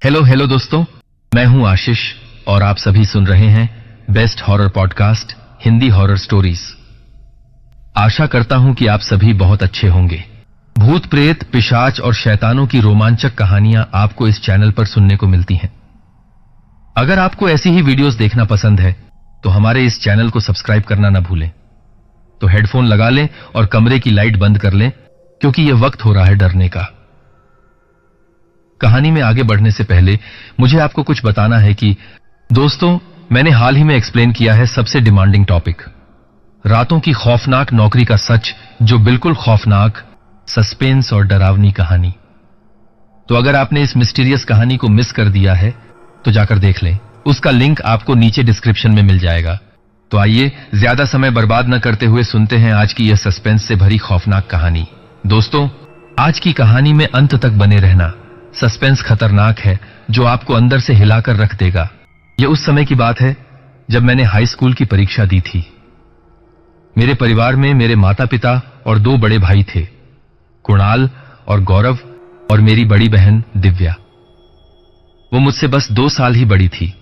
Hello hello दोस्तों, मैं हूं आशीष और आप सभी सुन रहे हैं best horror podcast Hindi horror stories. आशा करता हूं कि आप सभी बहुत अच्छे होंगे। भूत प्रेत, पिशाच और शैतानों की रोमांचक कहानियां आपको इस चैनल पर सुनने को मिलती हैं। अगर आपको ऐसी ही वीडियोस देखना पसंद है तो हमारे इस चैनल को सब्सक्राइब करना ना भूलें। तो हेडफोन लगा लें और कमरे की लाइट बंद कर लें, क्योंकि यह वक्त हो रहा है डरने का। कहानी में आगे बढ़ने से पहले मुझे आपको कुछ बताना है कि दोस्तों, मैंने हाल ही में एक्सप्लेन किया है सबसे डिमांडिंग टॉपिक, रातों की खौफनाक नौकरी का सच, जो बिल्कुल खौफनाक, सस्पेंस और डरावनी कहानी। तो अगर आपने इस मिस्टीरियस कहानी को मिस कर दिया है तो जाकर देख लें, उसका लिंक आपको नीचे डिस्क्रिप्शन में मिल जाएगा। तो आइए ज्यादा समय बर्बाद न करते हुए सुनते हैं आज की यह सस्पेंस से भरी खौफनाक कहानी। दोस्तों, आज की कहानी में अंत तक बने रहना। सस्पेंस खतरनाक है, जो आपको अंदर से हिलाकर रख देगा। यह उस समय की बात है जब मैंने हाई स्कूल की परीक्षा दी थी। मेरे परिवार में मेरे माता पिता और 2 बड़े भाई थे, कुणाल और गौरव, और मेरी बड़ी बहन दिव्या। वो मुझसे बस 2 साल ही बड़ी थी।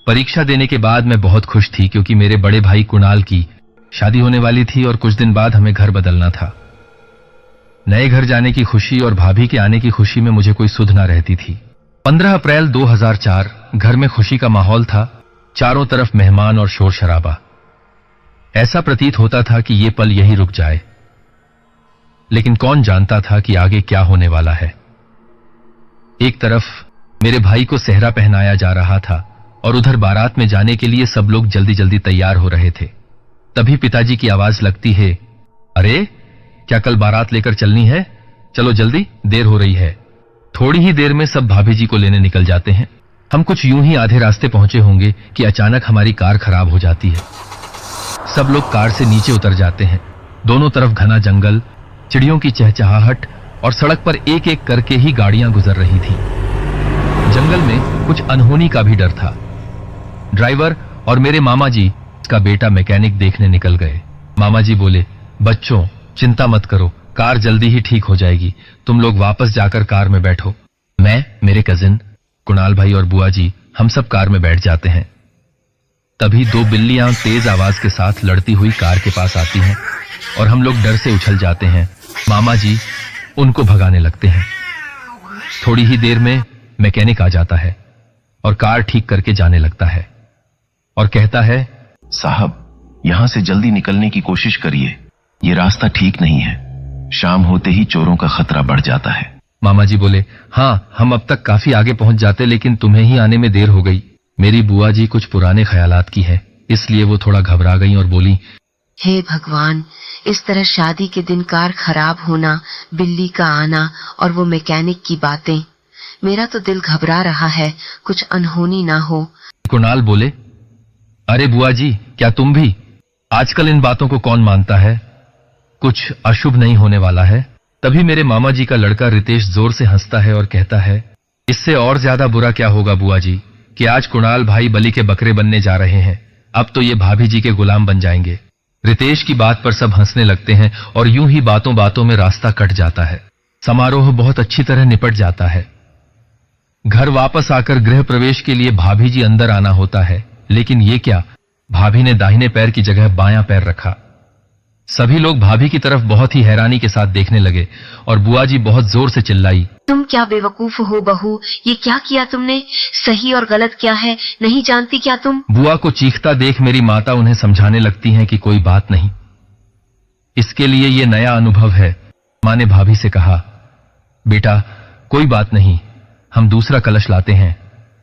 परीक्षा देने के बाद मैं बहुत खुश थी, क्योंकि मेरे बड़े भाई कुणाल की शादी होने वाली थी और कुछ दिन बाद हमें घर बदलना था। नए घर जाने की खुशी और भाभी के आने की खुशी में मुझे कोई सुध ना रहती थी। 15 अप्रैल 2004 घर में खुशी का माहौल था। चारों तरफ मेहमान और शोर शराबा। ऐसा प्रतीत होता था कि ये पल यहीं रुक जाए, लेकिन कौन जानता था कि आगे क्या होने वाला है। एक तरफ मेरे भाई को सेहरा पहनाया जा रहा था और उधर बारात में जाने के लिए सब लोग जल्दी जल्दी तैयार हो रहे थे। तभी पिताजी की आवाज लगती है, अरे क्या कल बारात लेकर चलनी है? चलो जल्दी, देर हो रही है। थोड़ी ही देर में सब भाभी जी को लेने निकल जाते हैं। हम कुछ यूं ही आधे रास्ते पहुंचे होंगे कि अचानक हमारी कार खराब हो जाती है। सब लोग कार से नीचे उतर जाते हैं। दोनों तरफ घना जंगल, चिड़ियों की चहचहाहट और सड़क पर एक एक करके ही गाड़ियां गुजर रही थी। जंगल में कुछ अनहोनी का भी डर था। ड्राइवर और मेरे मामा जी का बेटा मैकेनिक देखने निकल गए। मामा जी बोले, बच्चों चिंता मत करो, कार जल्दी ही ठीक हो जाएगी, तुम लोग वापस जाकर कार में बैठो। मैं, मेरे कजिन कुणाल भाई और बुआ जी, हम सब कार में बैठ जाते हैं। तभी 2 बिल्लियां तेज आवाज के साथ लड़ती हुई कार के पास आती हैं और हम लोग डर से उछल जाते हैं। मामा जी उनको भगाने लगते हैं। थोड़ी ही देर में मैकेनिक आ जाता है और कार ठीक करके जाने लगता है और कहता है, साहब यहां से जल्दी निकलने की कोशिश करिए, ये रास्ता ठीक नहीं है। शाम होते ही चोरों का खतरा बढ़ जाता है। मामा जी बोले, हाँ हम अब तक काफी आगे पहुंच जाते, लेकिन तुम्हें ही आने में देर हो गई। मेरी बुआ जी कुछ पुराने ख्यालात की है, इसलिए वो थोड़ा घबरा गई और बोली, हे भगवान, इस तरह शादी के दिन कार खराब होना, बिल्ली का आना और वो मैकेनिक की बातें, मेरा तो दिल घबरा रहा है, कुछ अनहोनी ना हो। कुणाल बोले, अरे बुआ जी क्या तुम भी? आजकल इन बातों को कौन मानता है, कुछ अशुभ नहीं होने वाला है। तभी मेरे मामा जी का लड़का रितेश जोर से हंसता है और कहता है, इससे और ज्यादा बुरा क्या होगा बुआ जी, कि आज कुणाल भाई बलि के बकरे बनने जा रहे हैं। अब तो ये भाभी जी के गुलाम बन जाएंगे। रितेश की बात पर सब हंसने लगते हैं और यूं ही बातों बातों में रास्ता कट जाता है। समारोह बहुत अच्छी तरह निपट जाता है। घर वापस आकर गृह प्रवेश के लिए भाभी जी अंदर आना होता है, लेकिन ये क्या, भाभी ने दाहिने पैर की जगह बायां पैर रखा। सभी लोग भाभी की तरफ बहुत ही हैरानी के साथ देखने लगे और बुआ जी बहुत जोर से चिल्लाई, तुम क्या बेवकूफ हो बहू, ये क्या किया तुमने? सही और गलत क्या है नहीं जानती क्या तुम? बुआ को चीखता देख मेरी माता उन्हें समझाने लगती हैं कि कोई बात नहीं, इसके लिए ये नया अनुभव है। मां ने भाभी से कहा, बेटा कोई बात नहीं, हम दूसरा कलश लाते हैं,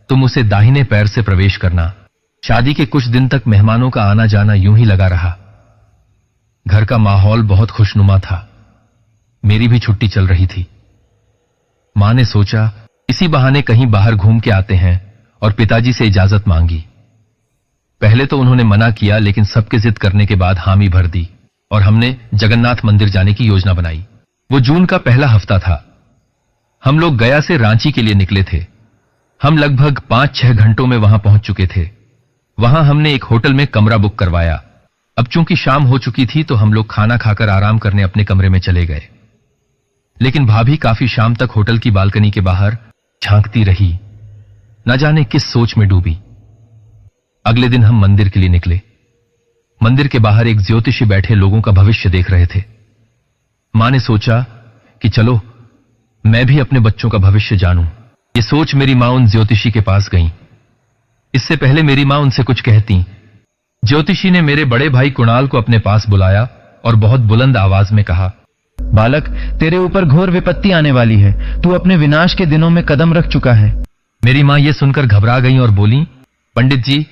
तुम उसे दाहिने पैर से प्रवेश करना। शादी के कुछ दिन तक मेहमानों का आना जाना यूं ही लगा रहा। घर का माहौल बहुत खुशनुमा था। मेरी भी छुट्टी चल रही थी। मां ने सोचा इसी बहाने कहीं बाहर घूम के आते हैं और पिताजी से इजाजत मांगी। पहले तो उन्होंने मना किया, लेकिन सबके जिद करने के बाद हामी भर दी और हमने जगन्नाथ मंदिर जाने की योजना बनाई। वो जून का पहला हफ्ता था। हम लोग गया से रांची के लिए निकले थे। हम लगभग 5-6 घंटों में वहां पहुंच चुके थे। वहां हमने एक होटल में कमरा बुक करवाया। अब चूंकि शाम हो चुकी थी तो हम लोग खाना खाकर आराम करने अपने कमरे में चले गए। लेकिन भाभी काफी शाम तक होटल की बालकनी के बाहर झांकती रही, न जाने किस सोच में डूबी। अगले दिन हम मंदिर के लिए निकले। मंदिर के बाहर एक ज्योतिषी बैठे लोगों का भविष्य देख रहे थे। मां ने सोचा कि चलो मैं भी अपने बच्चों का भविष्य जानूं। ये सोच मेरी मां उन ज्योतिषी के पास गई। इससे पहले मेरी मां उनसे कुछ कहती, ज्योतिषी ने मेरे बड़े भाई कुणाल को अपने पास बुलाया और बहुत बुलंद आवाज में कहा, बालक, तेरे ऊपर घोर विपत्ति आने वाली है। तू अपने विनाश के दिनों में कदम रख चुका है। मेरी मां यह सुनकर घबरा गई और बोली, पंडित जी,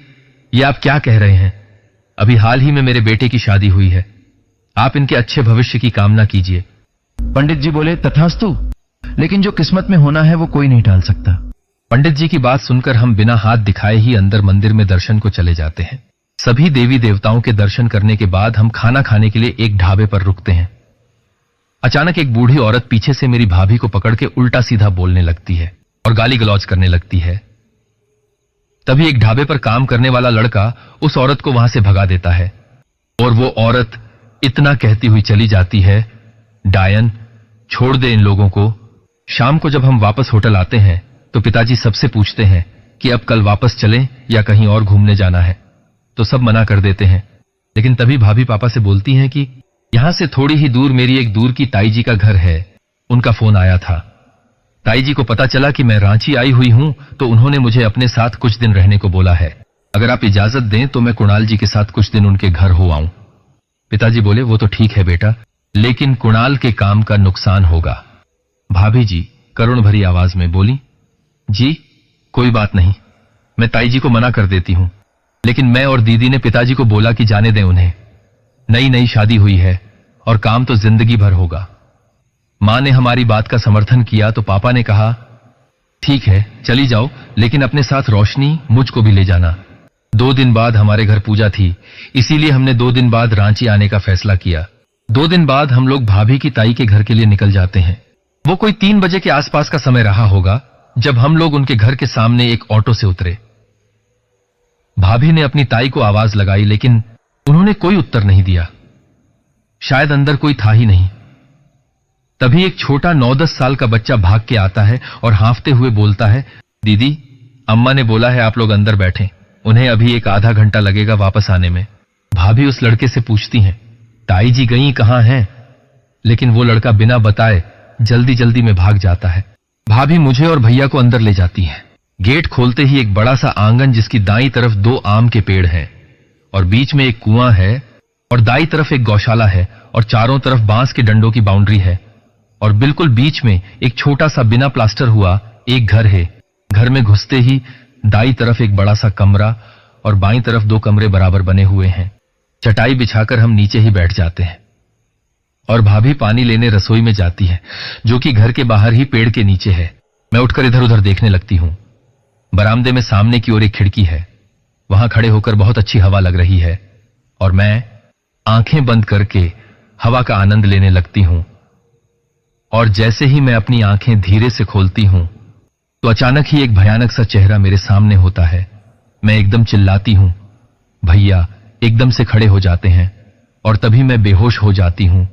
ये आप क्या कह रहे हैं? अभी हाल ही में मेरे बेटे की शादी हुई है। आप इनके अच्छे भविष्य की कामना कीजिए। पंडित जी बोले, तथास्तु, लेकिन जो किस्मत में होना है वो कोई नहीं टाल सकता। पंडित जी की बात सुनकर हम बिना हाथ दिखाए ही अंदर मंदिर में दर्शन को चले जाते हैं। सभी देवी देवताओं के दर्शन करने के बाद हम खाना खाने के लिए एक ढाबे पर रुकते हैं। अचानक एक बूढ़ी औरत पीछे से मेरी भाभी को पकड़ के उल्टा सीधा बोलने लगती है और गाली गलौज करने लगती है। तभी एक ढाबे पर काम करने वाला लड़का उस औरत को वहां से भगा देता है और वो औरत इतना कहती हुई चली जाती है, डायन, छोड़ दे इन लोगों को। शाम को जब हम वापस होटल आते हैं तो पिताजी सबसे पूछते हैं कि अब कल वापस चलें या कहीं और घूमने जाना है, तो सब मना कर देते हैं। लेकिन तभी भाभी पापा से बोलती हैं कि यहां से थोड़ी ही दूर मेरी एक दूर की ताई जी का घर है, उनका फोन आया था। ताई जी को पता चला कि मैं रांची आई हुई हूं तो उन्होंने मुझे अपने साथ कुछ दिन रहने को बोला है। अगर आप इजाजत दें तो मैं कुणाल जी के साथ कुछ दिन उनके घर हो आऊं। पिताजी बोले, वो तो ठीक है बेटा, लेकिन कुणाल के काम का नुकसान होगा। भाभी जी करुण भरी आवाज में बोली, जी कोई बात नहीं, मैं ताई जी को मना कर देती हूं। लेकिन मैं और दीदी ने पिताजी को बोला कि जाने दें उन्हें, नई नई शादी हुई है और काम तो जिंदगी भर होगा। मां ने हमारी बात का समर्थन किया तो पापा ने कहा, ठीक है चली जाओ, लेकिन अपने साथ रोशनी, मुझको भी ले जाना। 2 दिन बाद हमारे घर पूजा थी, इसीलिए हमने 2 दिन बाद रांची आने का फैसला किया। 2 दिन बाद हम लोग भाभी की ताई के घर के लिए निकल जाते हैं। वो कोई 3 बजे के आसपास का समय रहा होगा जब हम लोग उनके घर के सामने एक ऑटो से उतरे। भाभी ने अपनी ताई को आवाज लगाई, लेकिन उन्होंने कोई उत्तर नहीं दिया। शायद अंदर कोई था ही नहीं। तभी एक छोटा 9-10 साल का बच्चा भाग के आता है और हांफते हुए बोलता है, दीदी, अम्मा ने बोला है आप लोग अंदर बैठें, उन्हें अभी एक आधा घंटा लगेगा वापस आने में। भाभी उस लड़के से पूछती हैं, ताई जी गई कहां हैं? लेकिन वो लड़का बिना बताए जल्दी जल्दी में भाग जाता है। भाभी मुझे और भैया को अंदर ले जाती है। गेट खोलते ही एक बड़ा सा आंगन जिसकी दाईं तरफ 2 आम के पेड़ हैं और बीच में एक कुआं है और दाईं तरफ एक गौशाला है और चारों तरफ बांस के डंडों की बाउंड्री है और बिल्कुल बीच में एक छोटा सा बिना प्लास्टर हुआ एक घर है। घर में घुसते ही दाईं तरफ एक बड़ा सा कमरा और बाईं तरफ 2 कमरे बराबर बने हुए हैं। चटाई बिछाकर हम नीचे ही बैठ जाते हैं और भाभी पानी लेने रसोई में जाती है, जो कि घर के बाहर ही पेड़ के नीचे है। मैं उठकर इधर उधर देखने लगती हूं। बरामदे में सामने की ओर एक खिड़की है, वहां खड़े होकर बहुत अच्छी हवा लग रही है और मैं आंखें बंद करके हवा का आनंद लेने लगती हूं। और जैसे ही मैं अपनी आंखें धीरे से खोलती हूं तो अचानक ही एक भयानक सा चेहरा मेरे सामने होता है। मैं एकदम चिल्लाती हूं, भैया एकदम से खड़े हो जाते हैं और तभी मैं बेहोश हो जाती हूं।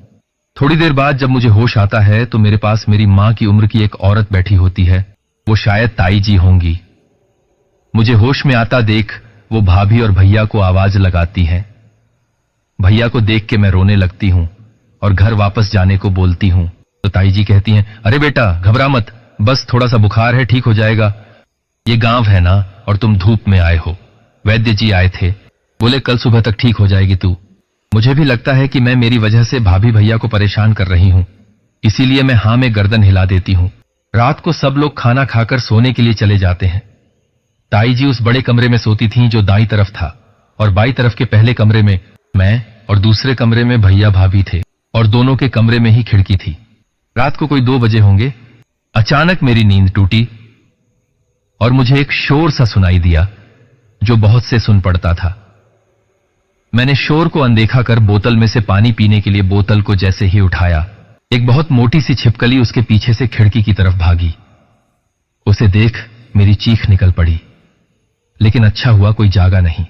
थोड़ी देर बाद जब मुझे होश आता है तो मेरे पास मेरी मां की उम्र की एक औरत बैठी होती है। वो शायद ताई जी होंगी। मुझे होश में आता देख वो भाभी और भैया को आवाज लगाती है। भैया को देख के मैं रोने लगती हूं और घर वापस जाने को बोलती हूं तो ताई जी कहती हैं, अरे बेटा घबरा मत, बस थोड़ा सा बुखार है, ठीक हो जाएगा। ये गांव है ना और तुम धूप में आए हो। वैद्य जी आए थे, बोले कल सुबह तक ठीक हो जाएगी तू। मुझे भी लगता है कि मैं मेरी वजह से भाभी भैया को परेशान कर रही हूं, इसीलिए मैं हां में गर्दन हिला देती हूं। रात को सब लोग खाना खाकर सोने के लिए चले जाते हैं। ताई जी उस बड़े कमरे में सोती थीं जो दाईं तरफ था और बाईं तरफ के पहले कमरे में मैं और दूसरे कमरे में भैया भाभी थे और दोनों के कमरे में ही खिड़की थी। रात को कोई 2 बजे होंगे, अचानक मेरी नींद टूटी और मुझे एक शोर सा सुनाई दिया जो बहुत से सुन पड़ता था। मैंने शोर को अनदेखा कर बोतल में से पानी पीने के लिए बोतल को जैसे ही उठाया, एक बहुत मोटी सी छिपकली उसके पीछे से खिड़की की तरफ भागी। उसे देख मेरी चीख निकल पड़ी, लेकिन अच्छा हुआ कोई जागा नहीं।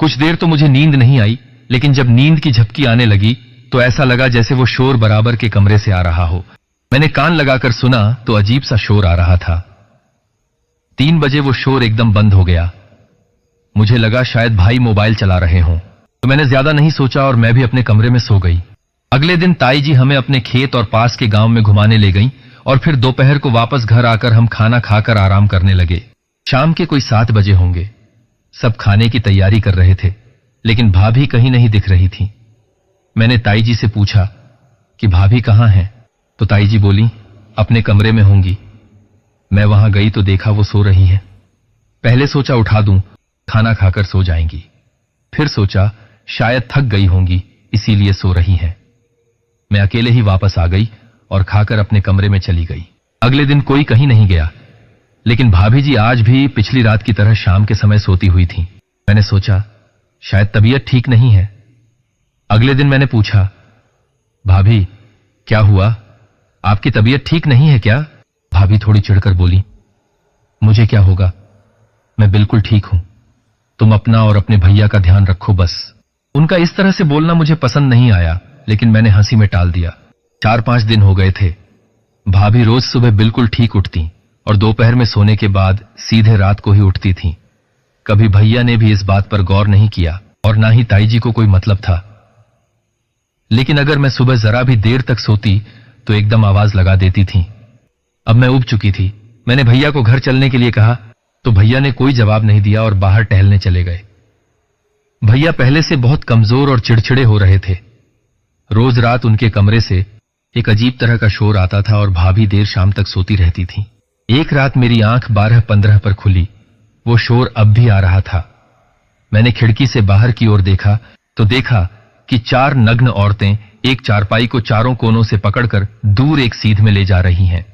कुछ देर तो मुझे नींद नहीं आई, लेकिन जब नींद की झपकी आने लगी तो ऐसा लगा जैसे वो शोर बराबर के कमरे से आ रहा हो। मैंने कान लगाकर सुना तो अजीब सा शोर आ रहा था। 3 बजे वो शोर एकदम बंद हो गया। मुझे लगा शायद भाई मोबाइल चला रहे हों, तो मैंने ज्यादा नहीं सोचा और मैं भी अपने कमरे में सो गई। अगले दिन ताई जी हमें अपने खेत और पास के गांव में घुमाने ले गईं और फिर दोपहर को वापस घर आकर हम खाना खाकर आराम करने लगे। शाम के कोई 7 बजे होंगे। सब खाने की तैयारी कर रहे थे, लेकिन भाभी कहीं नहीं दिख रही थी। मैंने ताई जी से पूछा कि भाभी कहाँ हैं, तो ताई जी बोली अपने कमरे में होंगी। मैं वहां गई तो देखा वो सो रही हैं। पहले सोचा उठा दूं, खाना खाकर सो जाएंगी। फिर सोचा शायद थक गई होंगी इसीलिए सो रही हैं। मैं अकेले ही वापस आ गई और खाकर अपने कमरे में चली गई। अगले दिन कोई कहीं नहीं गया, लेकिन भाभी जी आज भी पिछली रात की तरह शाम के समय सोती हुई थी। मैंने सोचा शायद तबीयत ठीक नहीं है। अगले दिन मैंने पूछा, भाभी क्या हुआ, आपकी तबीयत ठीक नहीं है क्या? भाभी थोड़ी चिढ़कर बोली, मुझे क्या होगा, मैं बिल्कुल ठीक हूं। तुम अपना और अपने भैया का ध्यान रखो बस। उनका इस तरह से बोलना मुझे पसंद नहीं आया, लेकिन मैंने हंसी में टाल दिया। 4-5 दिन हो गए थे। भाभी रोज सुबह बिल्कुल ठीक उठती और दोपहर में सोने के बाद सीधे रात को ही उठती थीं। कभी भैया ने भी इस बात पर गौर नहीं किया और ना ही ताई जी को कोई मतलब था। लेकिन अगर मैं सुबह जरा भी देर तक सोती तो एकदम आवाज लगा देती थीं। अब मैं उब चुकी थी। मैंने भैया को घर चलने के लिए कहा तो भैया ने कोई जवाब नहीं दिया और बाहर टहलने चले गए। भैया पहले से बहुत कमजोर और चिड़चिड़े हो रहे थे। रोज रात उनके कमरे से एक अजीब तरह का शोर आता था और भाभी देर शाम तक सोती रहती थी। एक रात मेरी आंख 12-15 पर खुली। वो शोर अब भी आ रहा था। मैंने खिड़की से बाहर की ओर देखा तो देखा कि 4 नग्न औरतें एक चारपाई को चारों कोनों से पकड़कर दूर एक सीध में ले जा रही हैं।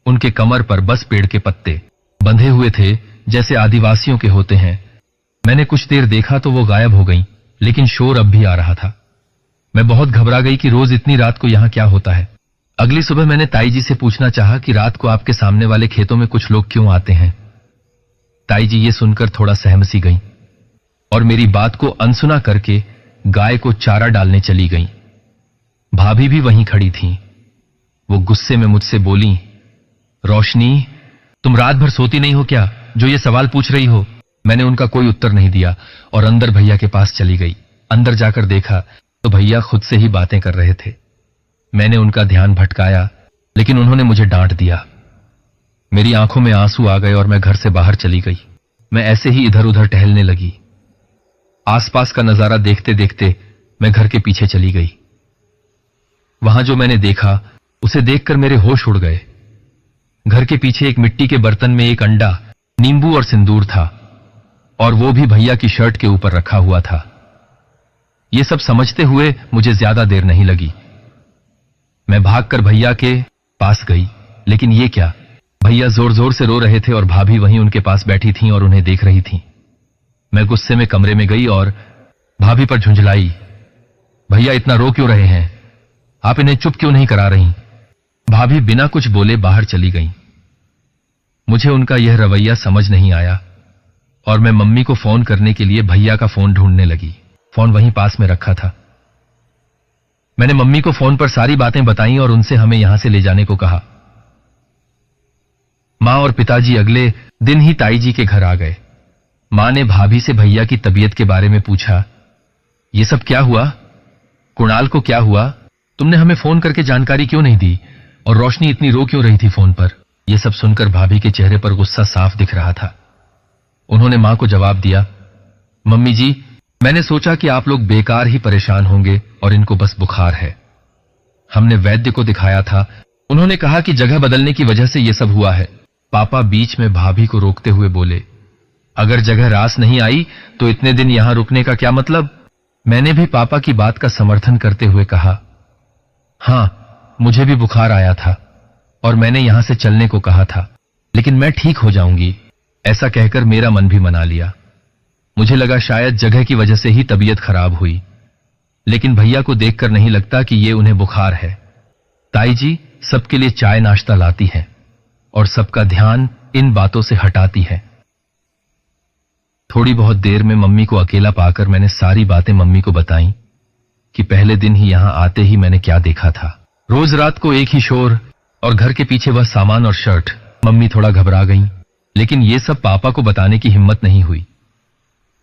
उनके कमर पर बस पेड़ के पत्ते बंधे हुए थे जैसे आदिवासियों के होते हैं। मैंने कुछ देर देखा तो वो गायब हो गईं, लेकिन शोर अब भी आ रहा था। मैं बहुत घबरा गई कि रोज इतनी रात को यहां क्या होता है। अगली सुबह मैंने ताई जी से पूछना चाहा कि रात को आपके सामने वाले खेतों में कुछ लोग क्यों आते हैं। ताई जी ये सुनकर थोड़ा सहम सी गईं और मेरी बात को अनसुना करके गाय को चारा डालने चली गईं। भाभी भी वहीं खड़ी थीं। वो गुस्से में मुझसे बोली, रोशनी तुम रात भर सोती नहीं हो क्या, जो ये सवाल पूछ रही हो? मैंने उनका कोई उत्तर नहीं दिया और अंदर भैया के पास चली गई। अंदर जाकर देखा तो भैया खुद से ही बातें कर रहे थे। मैंने उनका ध्यान भटकाया, लेकिन उन्होंने मुझे डांट दिया। मेरी आंखों में आंसू आ गए और मैं घर से बाहर चली गई। मैं ऐसे ही इधर उधर टहलने लगी। आसपास का नजारा देखते देखते मैं घर के पीछे चली गई। वहां जो मैंने देखा उसे देखकर मेरे होश उड़ गए। घर के पीछे एक मिट्टी के बर्तन में एक अंडा, नींबू और सिंदूर था, और वो भी भैया की शर्ट के ऊपर रखा हुआ था। ये सब समझते हुए मुझे ज्यादा देर नहीं लगी। मैं भागकर भैया के पास गई, लेकिन ये क्या, भैया जोर जोर से रो रहे थे और भाभी वहीं उनके पास बैठी थीं और उन्हें देख रही थीं। मैं गुस्से में कमरे में गई और भाभी पर झुंझलाई, भैया इतना रो क्यों रहे हैं, आप इन्हें चुप क्यों नहीं करा रही? भाभी बिना कुछ बोले बाहर चली गईं। मुझे उनका यह रवैया समझ नहीं आया और मैं मम्मी को फोन करने के लिए भैया का फोन ढूंढने लगी। फोन वहीं पास में रखा था। मैंने मम्मी को फोन पर सारी बातें बताई और उनसे हमें यहां से ले जाने को कहा। मां और पिताजी अगले दिन ही ताई जी के घर आ गए। मां ने भाभी से भैया की तबीयत के बारे में पूछा, ये सब क्या हुआ? कुणाल को क्या हुआ? तुमने हमें फोन करके जानकारी क्यों नहीं दी? और रोशनी इतनी रो क्यों रही थी फोन पर? यह सब सुनकर भाभी के चेहरे पर गुस्सा साफ दिख रहा था। उन्होंने मां को जवाब दिया, मम्मी जी, मैंने सोचा कि आप लोग बेकार ही परेशान होंगे और इनको बस बुखार है। हमने वैद्य को दिखाया था, उन्होंने कहा कि जगह बदलने की वजह से यह सब हुआ है। पापा बीच में भाभी को रोकते हुए बोले, अगर जगह रास नहीं आई तो इतने दिन यहां रुकने का क्या मतलब? मैंने भी पापा की बात का समर्थन करते हुए कहा, हां, मुझे भी बुखार आया था और मैंने यहां से चलने को कहा था, लेकिन मैं ठीक हो जाऊंगी, ऐसा कहकर मेरा मन भी मना लिया। मुझे लगा शायद जगह की वजह से ही तबीयत खराब हुई, लेकिन भैया को देखकर नहीं लगता कि ये उन्हें बुखार है। ताई जी सबके लिए चाय नाश्ता लाती है और सबका ध्यान इन बातों से हटाती है। थोड़ी बहुत देर में मम्मी को अकेला पाकर मैंने सारी बातें मम्मी को बताई कि पहले दिन ही यहां आते ही मैंने क्या देखा था। रोज रात को एक ही शोर और घर के पीछे वह सामान और शर्ट। मम्मी थोड़ा घबरा गईं, लेकिन ये सब पापा को बताने की हिम्मत नहीं हुई।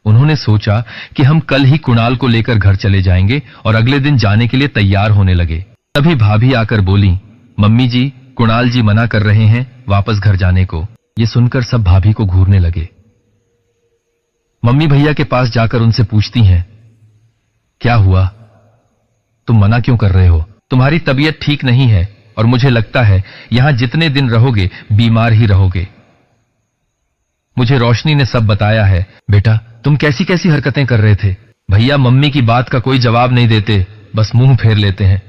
उन्होंने सोचा कि हम कल ही कुणाल को लेकर घर चले जाएंगे और अगले दिन जाने के लिए तैयार होने लगे। तभी भाभी आकर बोली, मम्मी जी, कुणाल जी मना कर रहे हैं वापस घर जाने को। ये सुनकर सब भाभी को घूरने लगे। मम्मी भैया के पास जाकर उनसे पूछती हैं, क्या हुआ, तुम मना क्यों कर रहे हो? तुम्हारी तबीयत ठीक नहीं है और मुझे लगता है यहां जितने दिन रहोगे बीमार ही रहोगे। मुझे रोशनी ने सब बताया है। बेटा, तुम कैसी कैसी हरकतें कर रहे थे? भैया मम्मी की बात का कोई जवाब नहीं देते, बस मुंह फेर लेते हैं।